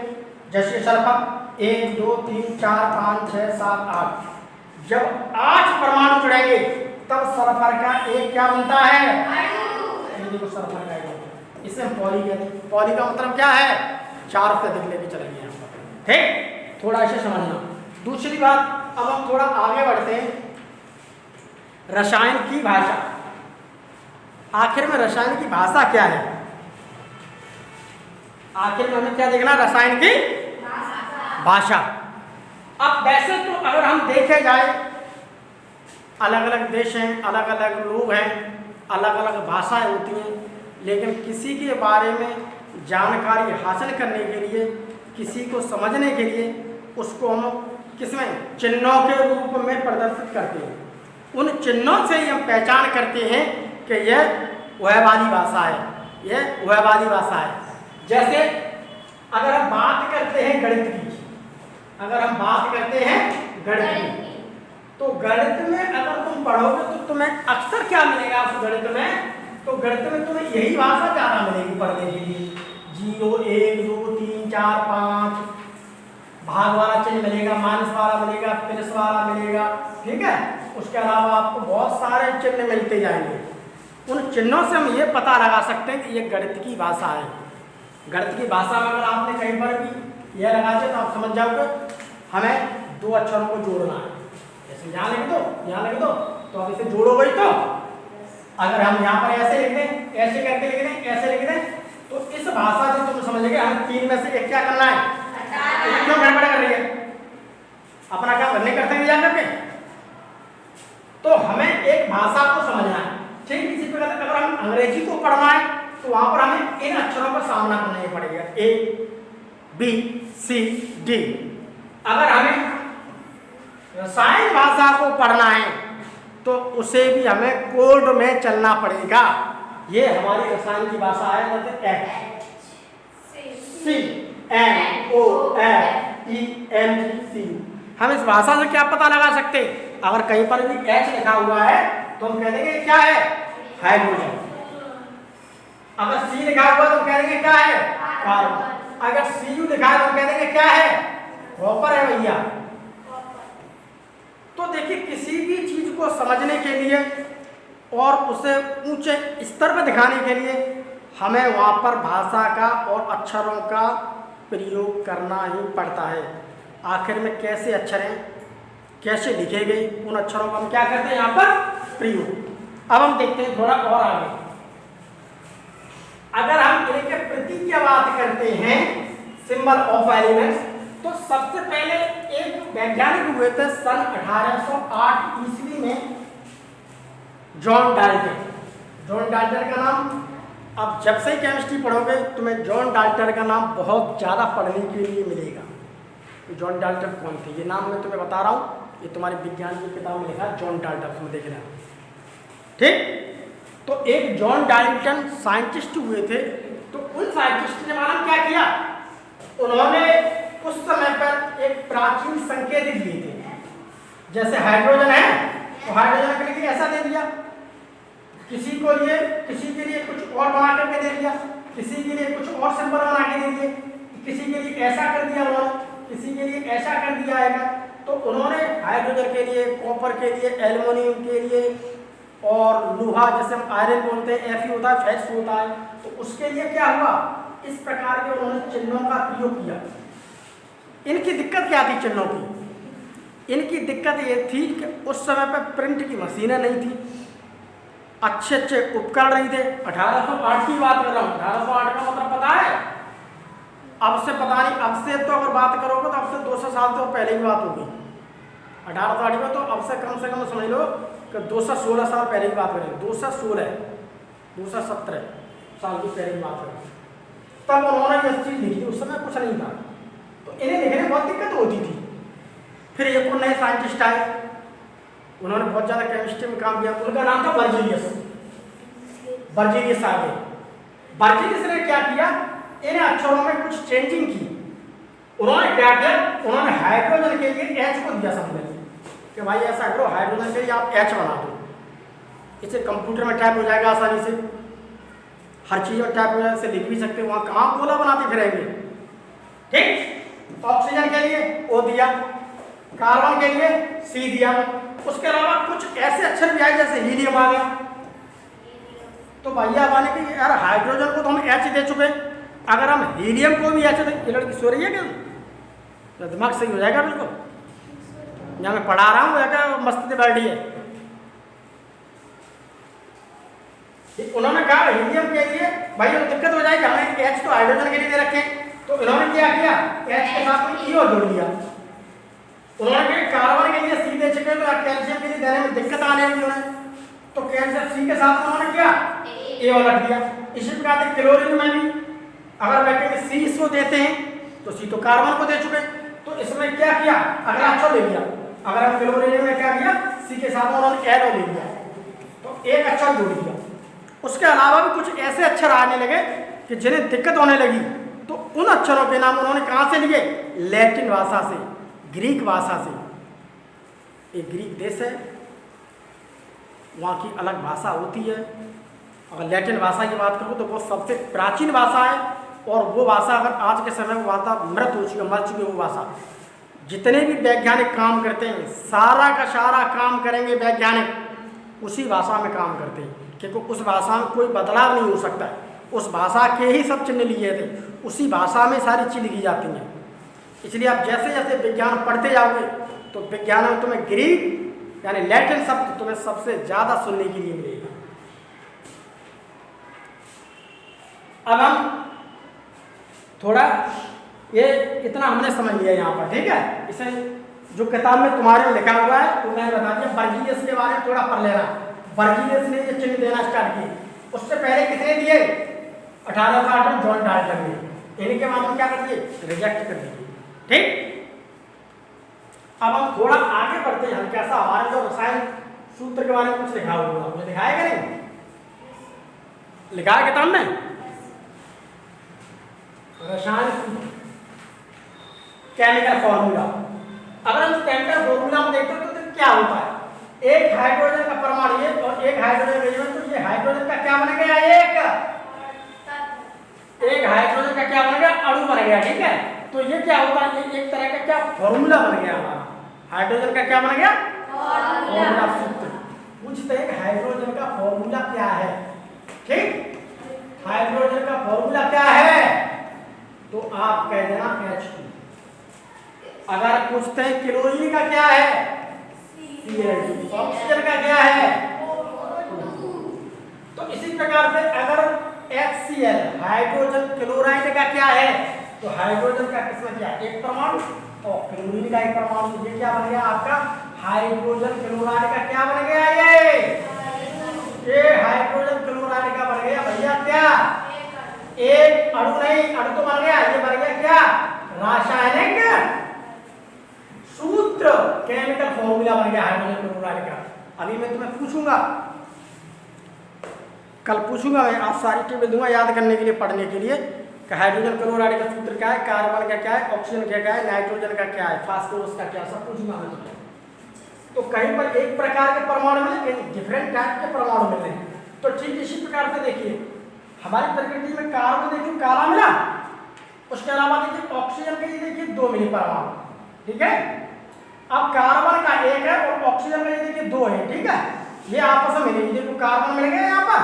जैसे सल्फर 1 2 3 4 5 6 7 8। जब 8 परमाणु जुड़ेंगे तब सल्फर का एक क्या बनता है, ये देखो सल्फर का एक, इसे हम पॉली कहते हैं। पॉली का मतलब क्या है, 4 से अधिक लेके चलेंगे यहाँ पर। ठीक, थोड़ा ऐसे समझना। दूसरी बात, अब हम थोड़ा आगे बढ़ते हैं। रसायन की भाषा, आखिर में रसायन की भाषा क्या है? आखिर में हमें क्या देखना? रसायन की भाषा। अब वैसे तो अगर हम देखे जाए, अलग अलग देश हैं, अलग अलग लोग हैं, अलग अलग भाषाएं होती हैं, लेकिन किसी के बारे में जानकारी हासिल करने के लिए, किसी को समझने के लिए उसको हम किसमें? चिन्हों के रूप में प्रदर्शित करते हैं। उन चिन्हों से ही हम पहचान करते हैं कि यह वह वाली भाषा है, यह वह वाली भाषा है। जैसे अगर हम बात करते हैं गणित की, अगर हम बात करते हैं गणित की, तो गणित में अगर तुम पढ़ोगे तो तुम्हें अक्सर क्या मिलेगा? उस गणित में, तो गणित में तुम्हें यही भाषा ज़्यादा मिलेगी पढ़ने के लिए। 0 1 2 3 4 5 भाग वाला चिन्ह मिलेगा, माइनस वाला मिलेगा, प्लस वाला मिलेगा, ठीक है। उसके अलावा आपको बहुत सारे चिन्ह मिलते जाएंगे। उन चिन्हों से हम ये पता लगा सकते हैं कि ये गणित की भाषा है। गणित की भाषा में अगर आपने कहीं पर भी यह लगा दिया तो आप समझ जाओगे हमें दो अक्षरों को जोड़ना है। जैसे यहाँ लिख दो, यहाँ लिख दो, तो अब इसे जोड़ोगे तो अगर हम यहाँ पर ऐसे लिख दें, ऐसे करके लिख दें, ऐसे लिख दें, तो इस भाषा से तुम समझ गए हमें 3 में से एक क्या करना है? क्यों गड़बड़ कर रही है? अपना काम करने करते हैं जा करके। तो हमें एक भाषा को समझना है, ठीक। इसी प्रकार अगर हम अंग्रेजी को पढ़ना है तो वहां पर हमें इन अक्षरों का सामना करना ही पड़ेगा, A B C D। अगर हमें रसायन भाषा को पढ़ना है तो उसे भी हमें कोड में चलना पड़ेगा। ये हमारी रसायन की भाषा है, मतलब CNOFENC। हम इस भाषा से क्या पता लगा सकते? अगर कहीं पर भी H लिखा हुआ है तो हम कह देंगे क्या है? हाइड्रोजन। अगर C लिखा हुआ है तो हम कह देंगे क्या है? कार्बन। अगर Cu लिखा है तो हम कह देंगे क्या है? कॉपर है भैया। तो देखिए, किसी भी चीज को समझने के लिए और उसे ऊंचे स्तर पर दिखाने के लिए हमें वहाँ पर भाषा का और अक्षरों का प्रयोग करना ही पड़ता है। आखिर में कैसे अक्षर हैं, कैसे लिखे गए, उन अक्षरों का हम क्या करते हैं यहाँ पर? प्रयोग। अब हम देखते हैं थोड़ा और आगे। अगर हम इनके प्रतीक की बात करते हैं, सिंबल ऑफ एलिमेंट्स, तो सबसे पहले एक वैज्ञानिक हुए थे सन 1808 ईस्वी में, जॉन डाल्टन। जॉन डाल्टन का नाम, अब जब से केमिस्ट्री पढ़ोगे तुम्हें जॉन डाल्टन का नाम बहुत ज़्यादा पढ़ने के लिए मिलेगा। जॉन डाल्टन कौन थे? ये नाम मैं तुम्हें बता रहा हूँ, ये तुम्हारी विज्ञान की किताब में लिखा है जॉन डाल्टन, उसमें देख लेना, ठीक। तो एक जॉन डाल्टन साइंटिस्ट हुए थे। तो उन साइंटिस्ट ने मालूम क्या किया? उन्होंने उस समय पर एक प्राचीन संकेत दिए थे। जैसे हाइड्रोजन है तो हाइड्रोजन के लिए ऐसा दे दिया, किसी के लिए कुछ और बना करके दे दिया, किसी के लिए कुछ और सिंबल बना के दे दिए, किसी के लिए ऐसा कर दिया उन्होंने, किसी के लिए ऐसा कर दिया है। तो उन्होंने हाइड्रोजन के लिए, कॉपर के लिए, एल्युमिनियम के लिए और लोहा, जैसे हम आयरन बोलते हैं, Fe होता है, Fe होता है, तो उसके लिए क्या हुआ? इस प्रकार के उन्होंने चिन्हों का प्रयोग किया। इनकी दिक्कत क्या थी चिन्हों की? इनकी दिक्कत ये थी कि उस समय पर प्रिंट की मशीनें नहीं थी, अच्छे अच्छे उपकरण नहीं थे। 1808 की बात कर रहा हूँ। 1808 का मतलब पता है? अब से पता नहीं, अब से तो अगर बात करोगे तो अब से 200 साल तो पहले की बात होगी। 1808 में तो अब से कम समझ लो कि 216 साल पहले की बात करें, 216 217 साल की पहले की बात करें, तब उन्होंने ये चीज़ लिखी। उस समय कुछ नहीं था, तो इन्हें लिखने में बहुत दिक्कत होती थी। फिर एक और नए साइंटिस्ट आए, उन्होंने बहुत ज़्यादा केमिस्ट्री में काम किया, उनका नाम था बर्जीलियस। बर्जीलियस आ गए। बर्जीलियस ने क्या किया? इन अक्षरों में कुछ चेंजिंग की। उन्होंने क्या किया? उन्होंने हाइड्रोजन के लिए H को दिया समझ कि भाई ऐसा करो, हाइड्रोजन के लिए आप H बना दो, इसे कंप्यूटर में टाइप हो जाएगा आसानी से, हर चीज़ में टाइप हो जाएगा, इसे लिख भी सकते हो, वहाँ कहाँ गोला बनाते फिरेंगे, ठीक। ऑक्सीजन के लिए O दिया, कार्बन के लिए C दिया। उसके अलावा कुछ ऐसे अक्षर भी आए जैसे हीलियम आ गया। तो भैया माने कि यार हाइड्रोजन को तो हम H दे चुके, अगर हम हीलियम को भी H दें, ये लड़की सो रही है क्या? दिमाग सही हो जाएगा बिल्कुल। यहाँ मैं पढ़ा रहा हूँ या क्या मस्ती से बैठी है? उन्होंने कहा हीलियम के लिए भाई अब दिक्कत हो जाएगी, हमने H तो हाइड्रोजन के लिए दे रखे, तो इन्होंने क्या किया, H के साथ में E जोड़ दिया। उन्होंने कहा कार्बन के लिए C दे चुके तो कैल्शियम के लिए देने में दिक्कत आने लगी उन्हें, तो कैल्शियम C के साथ उन्होंने क्या A और रख दिया। इसी प्रकार से क्लोरीन में भी अगर वैसे C इसको देते हैं तो C तो कार्बन को दे चुके, तो इसमें क्या किया, अगला अक्षर ले लिया। अगर हम क्लोरीन में क्या किया, C के साथ उन्होंने L ले लिया, तो एक अक्षर जोड़ दिया। उसके अलावा भी कुछ ऐसे अक्षर आने लगे कि जिन्हें दिक्कत होने लगी, तो उन अक्षरों के नाम उन्होंने कहाँ से लिए, लैटिन भाषा से, ग्रीक भाषा से। एक ग्रीक देश है, वहाँ की अलग भाषा होती है। अगर लैटिन भाषा की बात करूँ तो वो सबसे प्राचीन भाषा है, और वो भाषा अगर आज के समय वो भाषा मृत हो चुकी है, मर चुकी है वो भाषा। जितने भी वैज्ञानिक काम करते हैं, सारा का सारा काम करेंगे वैज्ञानिक उसी भाषा में काम करते हैं, क्योंकि उस भाषा में कोई बदलाव नहीं हो सकता है। उस भाषा के ही सब चिन्ह लिए थे, उसी भाषा में सारी चीज़ लिखी जाती हैं। इसलिए आप जैसे जैसे विज्ञान पढ़ते जाओगे तो विज्ञान में तुम्हें ग्रीक यानी लैटिन शब्द तुम्हें सबसे ज़्यादा सुनने के लिए मिलेगा। अब हम थोड़ा ये इतना हमने समझ लिया यहाँ पर, ठीक है। इसे जो किताब में तुम्हारे में लिखा हुआ है तो मैंने बता दिया। बर्जीलियस के बारे में थोड़ा पढ़ लेना। बर्जीलियस ने ये चिन्ह देना स्टार्ट किए, उससे पहले कितने दिए, 1860 में जॉन डाल्टन ने। इन्हीं के माध्यम क्या कर दिए, रिजेक्ट कर दिए, ठीक। अब हम थोड़ा आगे बढ़ते हैं, हल्का सा हमारे जो रसायन सूत्र के बारे में कुछ लिखा हुआ है, दिखाएगा नहीं, लिखा है किताब में रसायन सूत्र, केमिकल फॉर्मूला। अगर हम केमिकल फॉर्मूला में देखते हैं तो क्या होता है, एक हाइड्रोजन का परमाणु ये और एक हाइड्रोजन एलिमेंट, तो ये हाइड्रोजन का क्या बन गया, एक हाइड्रोजन का क्या बन गया, अणु बन गया, ठीक है। तो ये क्या होता है, ये एक तरह का क्या फॉर्मूला बन गया हमारा, हाइड्रोजन का क्या बन गया, फॉर्मूला सूत्र। पूछते हैं हाइड्रोजन का फॉर्मूला क्या है, ठीक। हाइड्रोजन का फॉर्मूला क्या है, तो आप कह देना H2। अगर पूछते हैं क्लोरीन का क्या है, Cl2। ऑक्सीजन का क्या है, तो इसी प्रकार से अगर HCl हाइड्रोजन क्लोराइड का क्या है, तो हाइड्रोजन का किसमें क्या है, एक परमाणु, और क्लोरीन का एक परमाणु। ये क्या बन गया आपका, हाइड्रोजन क्लोराइड का क्या बन गया, ये हाइड्रोजन क्लोराइड का बन गया भैया क्या, एक अणु नहीं, अणु तो बन गया, ये बन गया क्या, रासायनिक सूत्र, केमिकल फॉर्मूला बन गया हाइड्रोजन क्लोराइड का। अभी मैं तुम्हें पूछूंगा, कल पूछूंगा मैं, आप सारी टेबल दूंगा याद करने के लिए, पढ़ने के लिए कि हाइड्रोजन क्लोराइड का सूत्र क्या है, कार्बन का क्या है, ऑक्सीजन का क्या है, नाइट्रोजन का क्या है, फास्फोरस का क्या, सब पूछूंगा मैं तुम्हें। तो कहीं पर एक प्रकार के परमाणु मिले, कहीं डिफरेंट टाइप के परमाणु मिले हैं। तो ठीक इसी प्रकार से देखिए हमारी प्रकृति में कार्बन देखिए काला मिला, उसके अलावा देखिए ऑक्सीजन के ये देखिए 2 मिले परमाणु, ठीक है। अब कार्बन का 1 है और ऑक्सीजन का ये देखिए 2 है, ठीक है। ये आपस में मिले, देखो कार्बन मिल गया यहाँ पर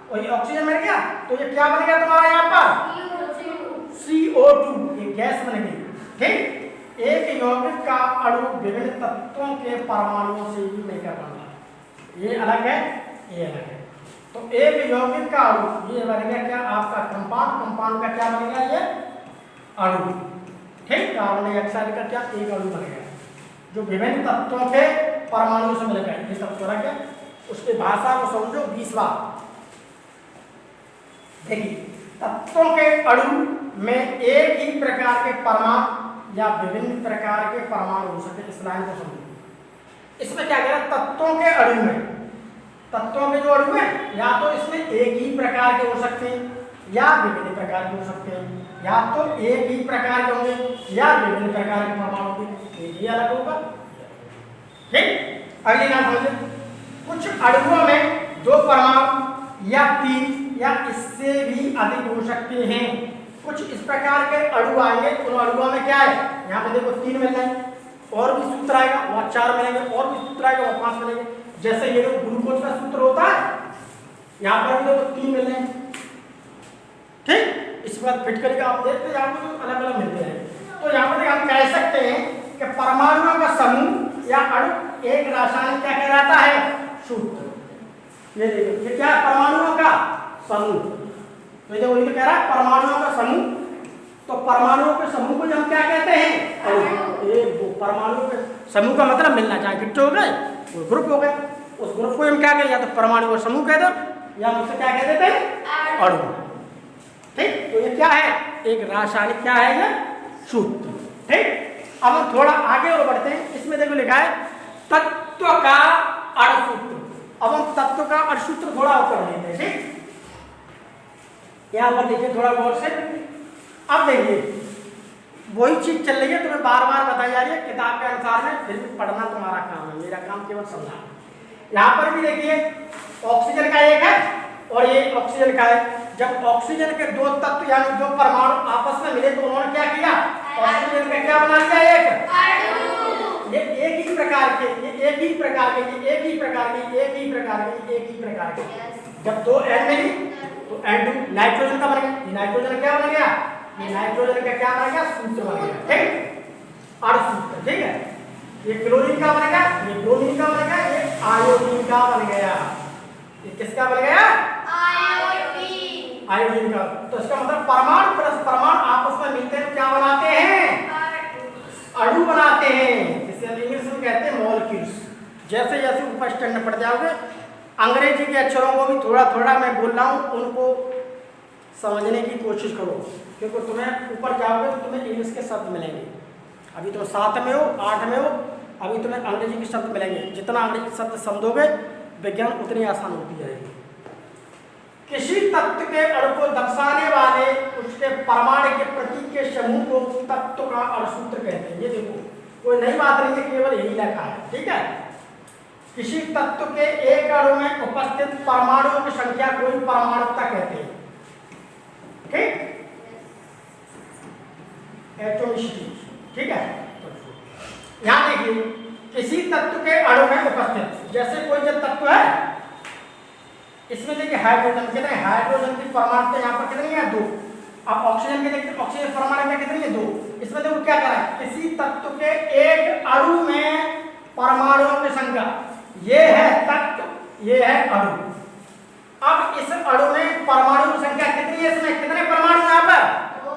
और ये ऑक्सीजन मिल गया, तो ये क्या बन गया तुम्हारा यहाँ पर, CO2, ये गैस बन गई, ठीक। एक यौगिक का अणु विभिन्न तत्वों के परमाणुओं से भी मिलकर बना है, ये अलग है, ये अलग है। तो एक यौगिक का अणु ये बन गया क्या आपका कंपाउंड, कंपाउंड का क्या बन गया, ये अणु, ठीक। कार्बन डाइऑक्साइड का क्या एक अणु बन गया जो विभिन्न तत्वों के परमाणुओं से मिल गए, ये तत्व रख गया। उसकी भाषा को समझो 20वां। देखिए तत्वों के अणु में एक ही प्रकार के परमाणु या विभिन्न प्रकार के परमाणु हो सकते, इस लाइन को समझो। इसमें क्या कह रहा है, तत्वों के अणु में, तत्वों के जो अणु है या तो इसमें एक ही प्रकार के हो सकते हैं या विभिन्न प्रकार के हो सकते हैं, या तो एक ही प्रकार के होंगे या विभिन्न प्रकार के परमाणु होंगे, एक ही अलग होगा, ठीक। अगली बात समझिए, कुछ अणुओं में 2 परमाणु या 3 या इससे भी अधिक हो सकते हैं। कुछ इस प्रकार के अणु आएंगे, उन अणुओं में क्या है, यहाँ पे देखो 3 मिल जाएंगे, और भी सूत्र आएगा, वहाँ 4 मिलेंगे, और भी सूत्र आएगा, वहाँ 5 मिलेंगे। जैसे ये जो ग्लूकोज का सूत्र होता है, यहाँ पर भी देखो 3 मिल जाएंगे, ठीक। इस बात फिट करके आप देखते जाओगे तो अलग अलग मिलते हैं। तो यहाँ पर हम कह सकते हैं कि परमाणुओं का समूह या अणु एक रासायनिक क्या कहलाता है? सूत्र। ये देखो, ये क्या है? परमाणुओं का समूह। तो ये देखो, ये कह रहा है परमाणुओं का समूह। तो परमाणुओं के समूह को हम क्या कहते हैं? अणु। ये परमाणुओं के समूह का मतलब मिलना चाहिए, कितने हो गए? वो ग्रुप हो गए। उस ग्रुप को हम क्या कहें? या तो परमाणु का समूह कह दो, या हम उसे क्या कह देते हैं? अणु। ठीक, तो ये क्या है? एक रासायनिक क्या है? ये सूत्र। ठीक, अब हम थोड़ा आगे और बढ़ते हैं। इसमें देखो लिखा है तत्व का अणुसूत्र। अब हम तत्व का अणुसूत्र थोड़ा और पढ़ लेते हैं। ठीक, यहाँ पर देखिए थोड़ा गौर से। अब देखिए वही चीज चल रही है, तुम्हें बार बार बताई जा रही है किताब के अनुसार में, फिर भी पढ़ना तुम्हारा काम है, मेरा काम केवल समझाना। यहाँ पर भी देखिए ऑक्सीजन का एक है और ये ऑक्सीजन का है। जब ऑक्सीजन के दो तत्व यानी दो परमाणु आपस में मिले तो उन्होंने क्या किया? ऑक्सीजन का क्या बना दिया? एक अणु। ये एक ही प्रकार के, ये एक ही प्रकार के, ये एक ही प्रकार के, एक ही प्रकार के, एक ही प्रकार के। जब दो एन मिली तो N2 नाइट्रोजन का बन गया। ये नाइट्रोजन क्या बन गया? ये नाइट्रोजन का क्या बन गया? सूत्र बन गया। ठीक, अणुसूत्र। ठीक है, ये क्लोरीन का बन गया, ये ब्रोमीन का बन गया, ये आयोडीन का बन गया। ये किसका बन गया? आयोडीन। आयोडीन का। तो इसका मतलब परमाणु प्लस परमाणु आपस में मिलते हैं क्या बनाते हैं? अणु बनाते हैं, जिसे इंग्लिश में कहते हैं मॉलिक्यूल्स। जैसे जैसे ऊपर स्टैंड पढ़ जाओगे, अंग्रेजी के अक्षरों को भी थोड़ा थोड़ा मैं बोल रहा हूँ, उनको समझने की कोशिश करो, क्योंकि तुम्हें ऊपर जाओगे तो तुम्हें इंग्लिश के शब्द मिलेंगे। अभी तुम 7 में हो, 8 में हो, अभी तुम्हें अंग्रेजी के शब्द मिलेंगे। जितना अंग्रेजी शब्द समझोगे विज्ञान उतनी आसान होती जाएगी। किसी तत्व के अणु को दर्शाने वाले उसके परमाणु के प्रतीक के समूह को तत्व का अणुसूत्र कहते हैं। ये देखो, कोई नई बात नहीं है, केवल यही लिखा है। ठीक है, किसी तत्व के एक अणु में उपस्थित परमाणुओं की संख्या को परमाणुकता कहते हैं। ठीक, एटॉमिसिटी। ठीक है, यहां देखिए किसी तत्व के अणु में उपस्थित, जैसे कोई जब तत्व है, इसमें देखिए हाइड्रोजन कितने? हाइड्रोजन की परमाणुता यहाँ पर कितनी है? 2। अब ऑक्सीजन की देखिए, ऑक्सीजन परमाणु में कितनी है? 2। इसमें देखो क्या करा है? किसी तत्व के एक अणु में परमाणुओं की संख्या, ये है तत्व, ये है अणु। अब इस अणु में परमाणु की संख्या कितनी है? इसमें कितने परमाणु यहाँ पर? 2।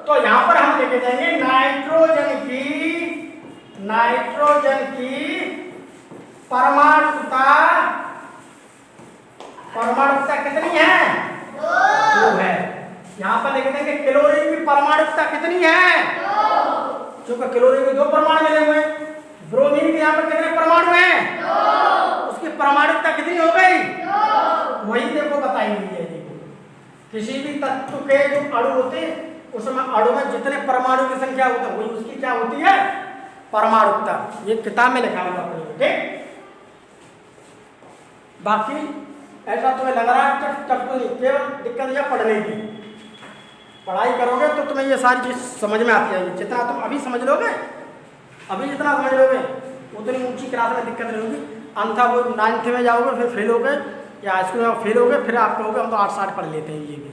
तो यहाँ पर हम लेके जाएंगे नाइट्रोजन की परमाणुता कितनी है? 2 है। यहाँ पर लिख देंगे क्लोरीन की परमाणुता कितनी है? 2। क्योंकि क्लोरीन के 2 परमाणु मिले हुए। ब्रोमीन के यहाँ पर कितने परमाणु हैं? 2। उसकी परमाणुता कितनी हो गई? 2। वही देखो बताई हुई है। देखो किसी भी तत्व के जो अणु होते उसमें अणु में जितने परमाणु की संख्या होती है वही उसकी क्या होती है? परमाणुता। ये किताब में लिखा हुआ है। ठीक, बाकी ऐसा तुम्हें लग रहा है टफ तो नहीं, केवल दिक्कत यह पढ़ने की। पढ़ाई करोगे तो तुम्हें ये सारी चीज समझ में आती है। जितना तुम अभी समझ लोगे, अभी जितना समझ लोगे उतनी ऊंची क्लास में दिक्कत नहीं होगी। अन्यथा वो 9th में जाओगे फिर फेल हो गए, या हाई स्कूल में फेल हो गए, फिर आप कहोगे हम तो 8-60 पढ़ लेते हैं। ये भी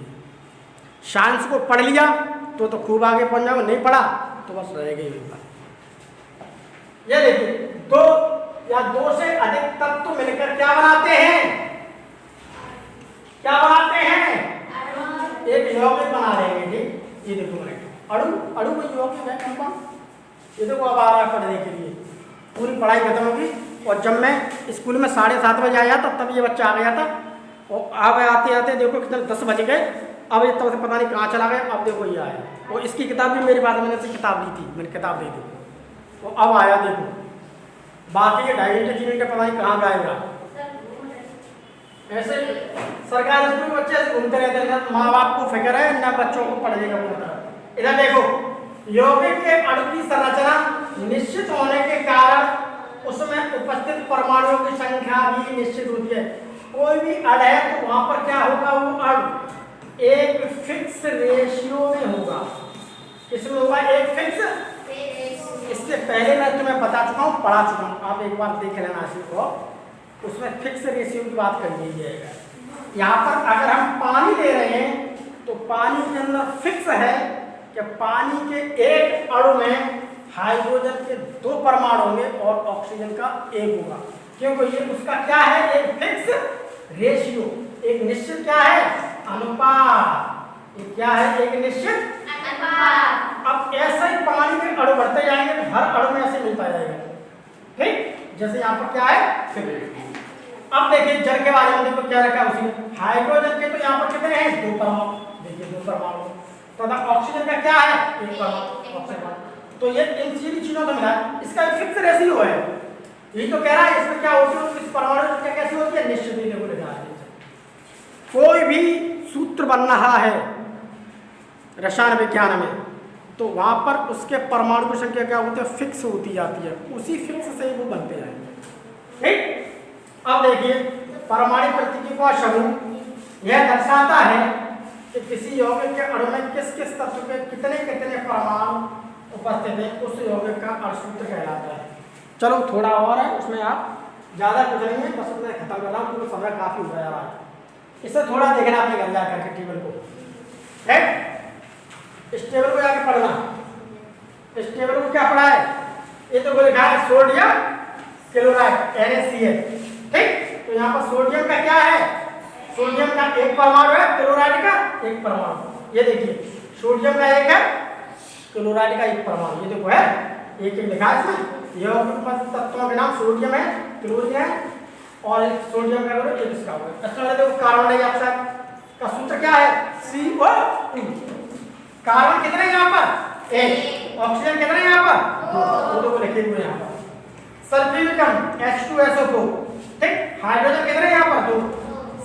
साइंस को पढ़ लिया तो खूब आगे पढ़ जाओगे, नहीं पढ़ा तो बस रहेगा ही। ये देखिए 2 या 2 से अधिक तत्व मिलकर क्या बनाते हैं? क्या बनाते हैं? एक यौगिक बना लेंगे। ठीक, ये देखो अणु को यौगिक है कौन? ये देखो अब आ रहा है पढ़ने के लिए। पूरी पढ़ाई खत्म होगी और जब मैं स्कूल में 7:30 बजे आया था तब ये बच्चा आ गया था, और अब आते आते देखो कितने 10 बज गए। अब ये तब से पता नहीं कहाँ चला गया। अब देखो ये आया, और इसकी किताब भी मेरे पास, मैंने इसकी किताब ली थी, मैंने किताब दे दी, तो अब आया। देखो बाकी के 2.5 घंटे 3 घंटे पता नहीं कहाँ गायब रहा। ऐसे सरकारी स्कूल में बच्चे घूमते रहते हैं, माँ बाप को फिक्र है न बच्चों को पढ़ने का पूरा। इधर देखो यौगिक के अणु की संरचना निश्चित होने के कारण उसमें उपस्थित परमाणुओं की संख्या भी निश्चित होती है। कोई भी अणु है तो वहां पर क्या होगा? वो अणु एक फिक्स रेशियो में होगा। किसमें होगा? एक फिक्स। इससे पहले मैं तुम्हें बता चुका हूँ, पढ़ा चुका हूँ, आप एक बार देख लेना इसको। उसमें फिक्स रेशियो की बात कर दी जाएगा। यहाँ पर अगर हम पानी ले रहे हैं तो पानी के अंदर फिक्स है कि पानी के एक अणु में हाइड्रोजन के 2 परमाणु होंगे और ऑक्सीजन का 1 होगा, क्योंकि ये उसका क्या है, एक फिक्स रेशियो, एक निश्चित क्या है, अनुपात। ये क्या है, एक निश्चित अनुपात। अब ऐसे ही पानी के अणु बढ़ते जाएंगे तो हर अणु में ऐसे मिलता जाएगा, ठीक। जैसे यहाँ पर क्या है, फिर अब देखिए जल के बारे में देखो क्या रखा है उसमें, हाइड्रोजन के तो यहाँ पर कितने हैं, 2 परमाणु, देखिए 2 परमाणु। तो ऑक्सीजन का क्या है, 1 परमाणु ऑक्सीजन। तो ये इन सीधी चीजों से मिला, इसका एक फिक्स रेशियो है। यही तो कह रहा है इसमें क्या होती है, इस परमाणु क्या कैसे होती है, निश्चित ही देखो लिखा है। कोई भी सूत्र बन रहा है रसायन विज्ञान में तो वहां पर उसके परमाणु की संख्या क्या होती है, फिक्स होती जाती है, उसी फिक्स से वो बनते जाएंगे, ठीक। अब देखिए परमाणु प्रतिक्रिया का समूह यह दर्शाता है कि किसी यौगिक के अणु में किस किस तत्व के कितने कितने परमाणु उपस्थित है, उस यौगिक का अणुसूत्र कहलाता है। चलो थोड़ा और है उसमें, आप ज़्यादा कुछ नहीं है, बस मैं खत्म कर रहा हूँ क्योंकि समय काफ़ी हो जा रहा है। इससे थोड़ा देखना अपने घर जाकर के टेबल को, है इस टेबल को जाकर पढ़ना। इस टेबल को क्या पढ़ा है, ये तो लिखा है सोडियम क्लोराइड NaCl, ठीक। तो यहाँ पर सोडियम का क्या है, सोडियम का 1 परमाणु है, क्लोराइड का 1 परमाणु। ये देखिए सोडियम का 1 है, क्लोराइड का 1 परमाणु, ये देखो है, एक एक लिखा है इसमें। यौगिक तत्वों के नाम सोडियम है, क्लोरीन है और सोडियम का एक इसका होगा। अच्छा देखो कार्बन डाइऑक्साइड का सूत्र क्या है, CO2। कार्बन कितने हैं यहाँ पर, 1। ऑक्सीजन कितने हैं यहाँ पर, 2। तो लिखे हुए यहाँ पर। सल्फ्यूरिक H2SO4, ठीक। हाइड्रोजन कितने हैं यहाँ पर, 2।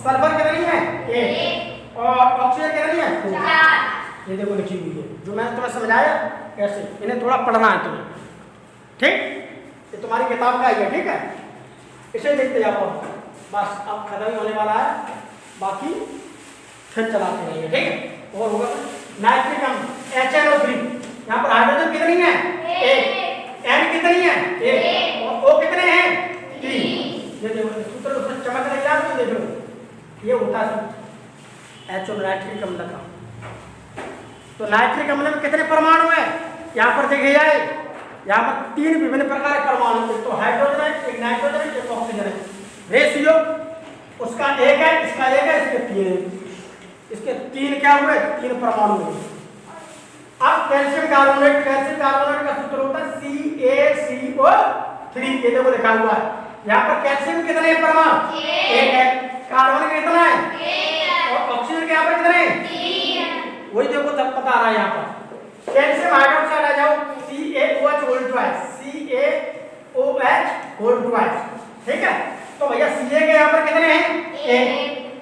सल्फर कितनी है, 1। और ऑक्सीजन कितनी है, 4। ये देखो लिखी हुई है, जो मैंने तुम्हें समझाया कैसे, इन्हें थोड़ा पढ़ना है तुम्हें, ठीक। ये तुम्हारी किताब का ही है, ठीक है। इसे देखते जाओ, बस अब खत्म ही होने वाला है, बाकी फिर चलाते रहेंगे, ठीक है। और होगा नाइट्रिक अम्ल HNO3, यहाँ पर हाइड्रोजन कितनी है, 1। N कितनी है, 1। और O कितने हैं, 3। ये देखो सूत्र उसमें चमक नहीं रहा, तो देख लो ये होता है HO नाइट्रिक अम्ल का। तो नाइट्रिक अम्ल में कितने परमाणु है, यहाँ पर देखे जाए, यहाँ पर 3 विभिन्न प्रकार के परमाणु हैं। तो हाइड्रोजन है, एक नाइट्रोजन है, एक ऑक्सीजन है। रेशियो उसका 1 है, इसका 1 है, इसके 3 है, इसके 3 क्या हुए, 3 परमाणु हुए। अब कैल्शियम कार्बोनेट, कैल्शियम कार्बोनेट का सूत्र होता है CaCO3, ये देखो लिखा हुआ है। यहाँ पर कैल्शियम कितने परमाणु, 1 है। कार्बन कितना है, 1। और ऑक्सीजन के यहाँ पर कितने हैं, 3। वही देखो तब पता आ रहा है यहाँ पर। कैल्शियम हाइड्रोक्साइड आ जाओ, CaOH, ठीक है। तो भैया Ca के यहाँ पर कितने हैं, 1।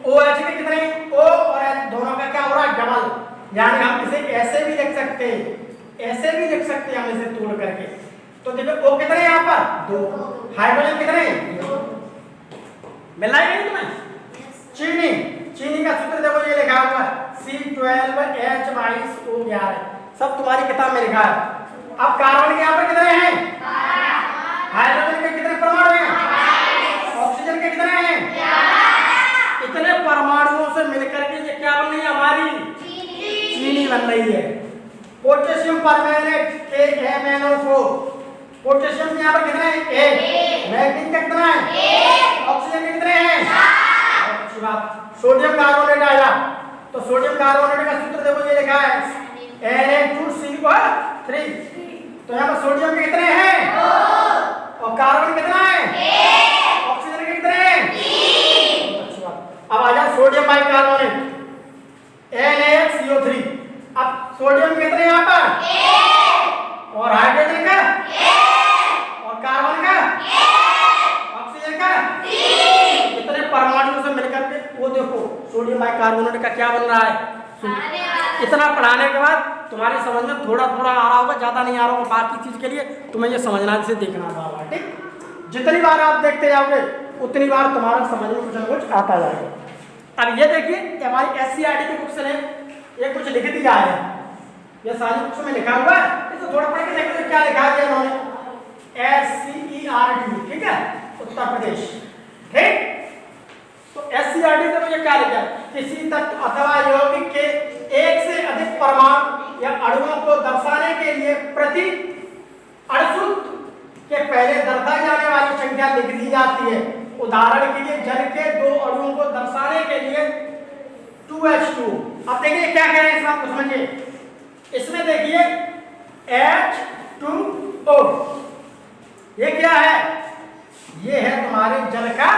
OH के कितने हैं, O और H दोनों का क्या हो रहा है, डबल। यानी हम इसे ऐसे भी लिख सकते हैं, ऐसे भी लिख सकते हैं हम इसे तोड़ करके। तो देखो O कितने हैं यहाँ पर, 2। हाइड्रोजन कितने हैं, 2। मिल रहा है नहीं तुम्हें। चीनी, चीनी का सूत्र देखो ये लिखा हुआ है C12H22O11, सब तुम्हारी किताब में लिखा है। अब कार्बन के यहाँ पर कितने हैं, हाइड्रोजन के कितने परमाणु हैं, ऑक्सीजन के कितने हैं, इतने परमाणुओं से मिलकर के ये क्या बन रही है, हमारी चीनी बन रही है। पोटेशियम परमैंगनेट KMnO4, पोटेशियम यहाँ पर कितने हैं, 1। मैग्नीशियम का कितना है, ऑक्सीजन के कितने हैं, 4। अच्छी बात। सोडियम कार्बोनेट आया, तो सोडियम कार्बोनेट का सूत्र देखो ये लिखा है Na2CO3। तो यहाँ पर सोडियम के कितने हैं, 2। और कार्बन कितना है, 1। ऑक्सीजन के कितने हैं, 3। अच्छी बात। अब आ जाओ सोडियम बाइकार्बोनेट NaCO3। अब सोडियम कितने यहाँ पर, 1। और हाइड्रोजन का, 1। और कार्बन का, 1। ऑक्सीजन का, 3। इतने परमाणुओं से मिलकर के वो देखो सोडियम बाइकार्बोनेट का क्या बन रहा है। इतना पढ़ाने के बाद तुम्हारी समझ में थोड़ा थोड़ा आ रहा होगा, ज़्यादा नहीं आ रहा होगा। बाकी चीज़ के लिए तुम्हें ये समझना, इसे देखना होगा, ठीक। जितनी बार आप देखते जाओगे उतनी बार तुम्हारा समझ में कुछ न कुछ आता जाएगा। अब ये देखिए हमारी SCERT की बुक्स ने ये कुछ लिख दिया है, ये सारी बुक्स में लिखा हुआ है। इसे थोड़ा पढ़ के देखो क्या लिखा है इन्होंने, SCERT, ठीक है, उत्तर प्रदेश, ठीक। तो SCERT में मुझे क्या लिखा है, किसी तत्व अथवा यौगिक के 1 से अधिक परमाणु या अणुओं को दर्शाने के लिए प्रति लिख दी जाती है। उदाहरण के लिए जल के दो अणुओं को दर्शाने के लिए 2H2। अब देखिए क्या कह रहे हैं इस बात को समझिए। इसमें देखिए H2O, ये क्या है? ये है तुम्हारे जल का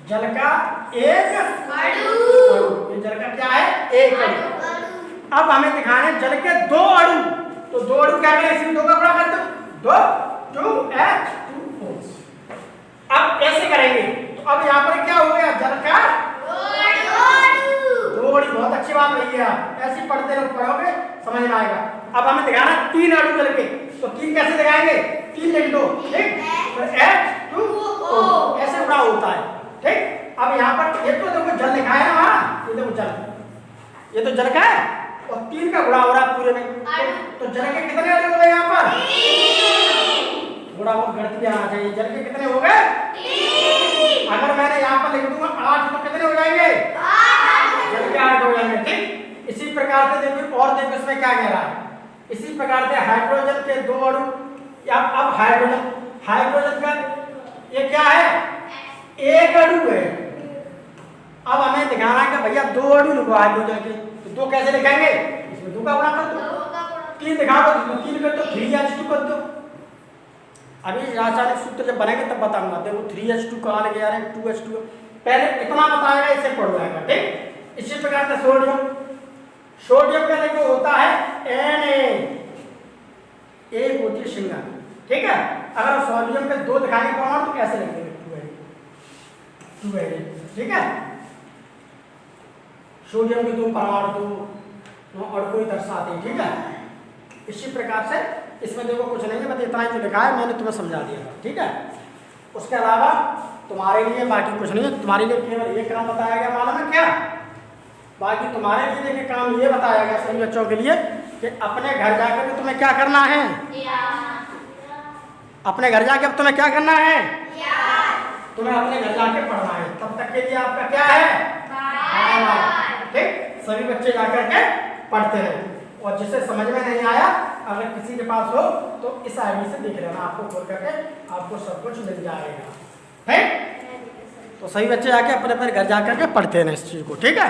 एक अणु। ये जल का क्या है? एक अणु। अब हमें दिखाना है जल के दो अणु, तो दो अणु क्या करें? इसमें दो का गुणा कर दो, 2H2O। अब कैसे करेंगे? तो अब यहाँ पर क्या हो गया? जल का दो अणु। बहुत अच्छी बात रही है, आप ऐसे पढ़ते रहो, पढ़ोगे समझ में आएगा। अब हमें दिखाना तीन अणु जल के, तो तीन कैसे दिखाएंगे? तीन लिख दो, ठीक, फिर H2O ऐसे गुणा होता है, ठीक। अब यहाँ पर ये तो देखो जल लिखा है ना हमारा, ये देखो जल, ये तो जल का है और तीन का गुणा हो रहा है पूरे में, तो जल के कितने अणु हो गए यहाँ पर? थोड़ा बहुत गणित भी आना चाहिए। जल के कितने हो गए? अगर मैंने यहाँ पर लिख दूंगा 8 तो कितने हो जाएंगे? जल के 8 हो जाएंगे, ठीक। इसी प्रकार से देखो, और देखो इसमें क्या कह रहा है। इसी प्रकार से हाइड्रोजन के दो अणु, या अब हाइड्रोजन का ये क्या है? एक अणु है। अब हमें दिखाना है कि भैया दो अणु लिखो हाइड्रोजन के, तो दो कैसे लिखेंगे? इसमें दो का गुणा कर दो, तीन दिखा दो, तीन कर दो, 3H2 कर दो। अभी रासायनिक सूत्र जब बनेंगे तब बताऊंगा। देखो 3H2 कहाँ लेके जा रहे हैं? 2H2, पहले इतना बताएगा, इसे पढ़ जाएगा, ठीक। इसी प्रकार से सोडियम का देखो होता है Na, एक होती है श्रृंखला, ठीक है। अगर सोडियम के दो दिखाएंगे परमाणु तो कैसे लिखेंगे? 2Na, ठीक है। सोडियम के दो परमाणु तो और कोई दर्शाते हैं, ठीक है। इसी प्रकार से इसमें देखो कुछ नहीं है, बस इतना ही जो लिखा है मैंने तुम्हें समझा दिया, ठीक है। उसके अलावा तुम्हारे लिए बाकी कुछ नहीं है। तुम्हारे लिए केवल ये काम बताया गया, मालूम है क्या? बाकी तुम्हारे लिए देखिए काम ये बताया गया सभी बच्चों के लिए कि अपने घर जाकर के तुम्हें क्या करना है? अपने घर जाके अब तुम्हें क्या करना है? तुम्हें अपने घर जाके पढ़ना है। तब तक के लिए आपका क्या है? बाय। ठीक, सभी बच्चे जाकर के पढ़ते हैं। और जिसे समझ में नहीं आया, अगर किसी के पास हो तो इस आईडी से देख लेना, आपको खोल करके आपको सब कुछ मिल जाएगा, ठीक। तो सभी बच्चे जाके अपने अपने घर जाकर के पढ़ते हैं इस चीज़ को, ठीक है।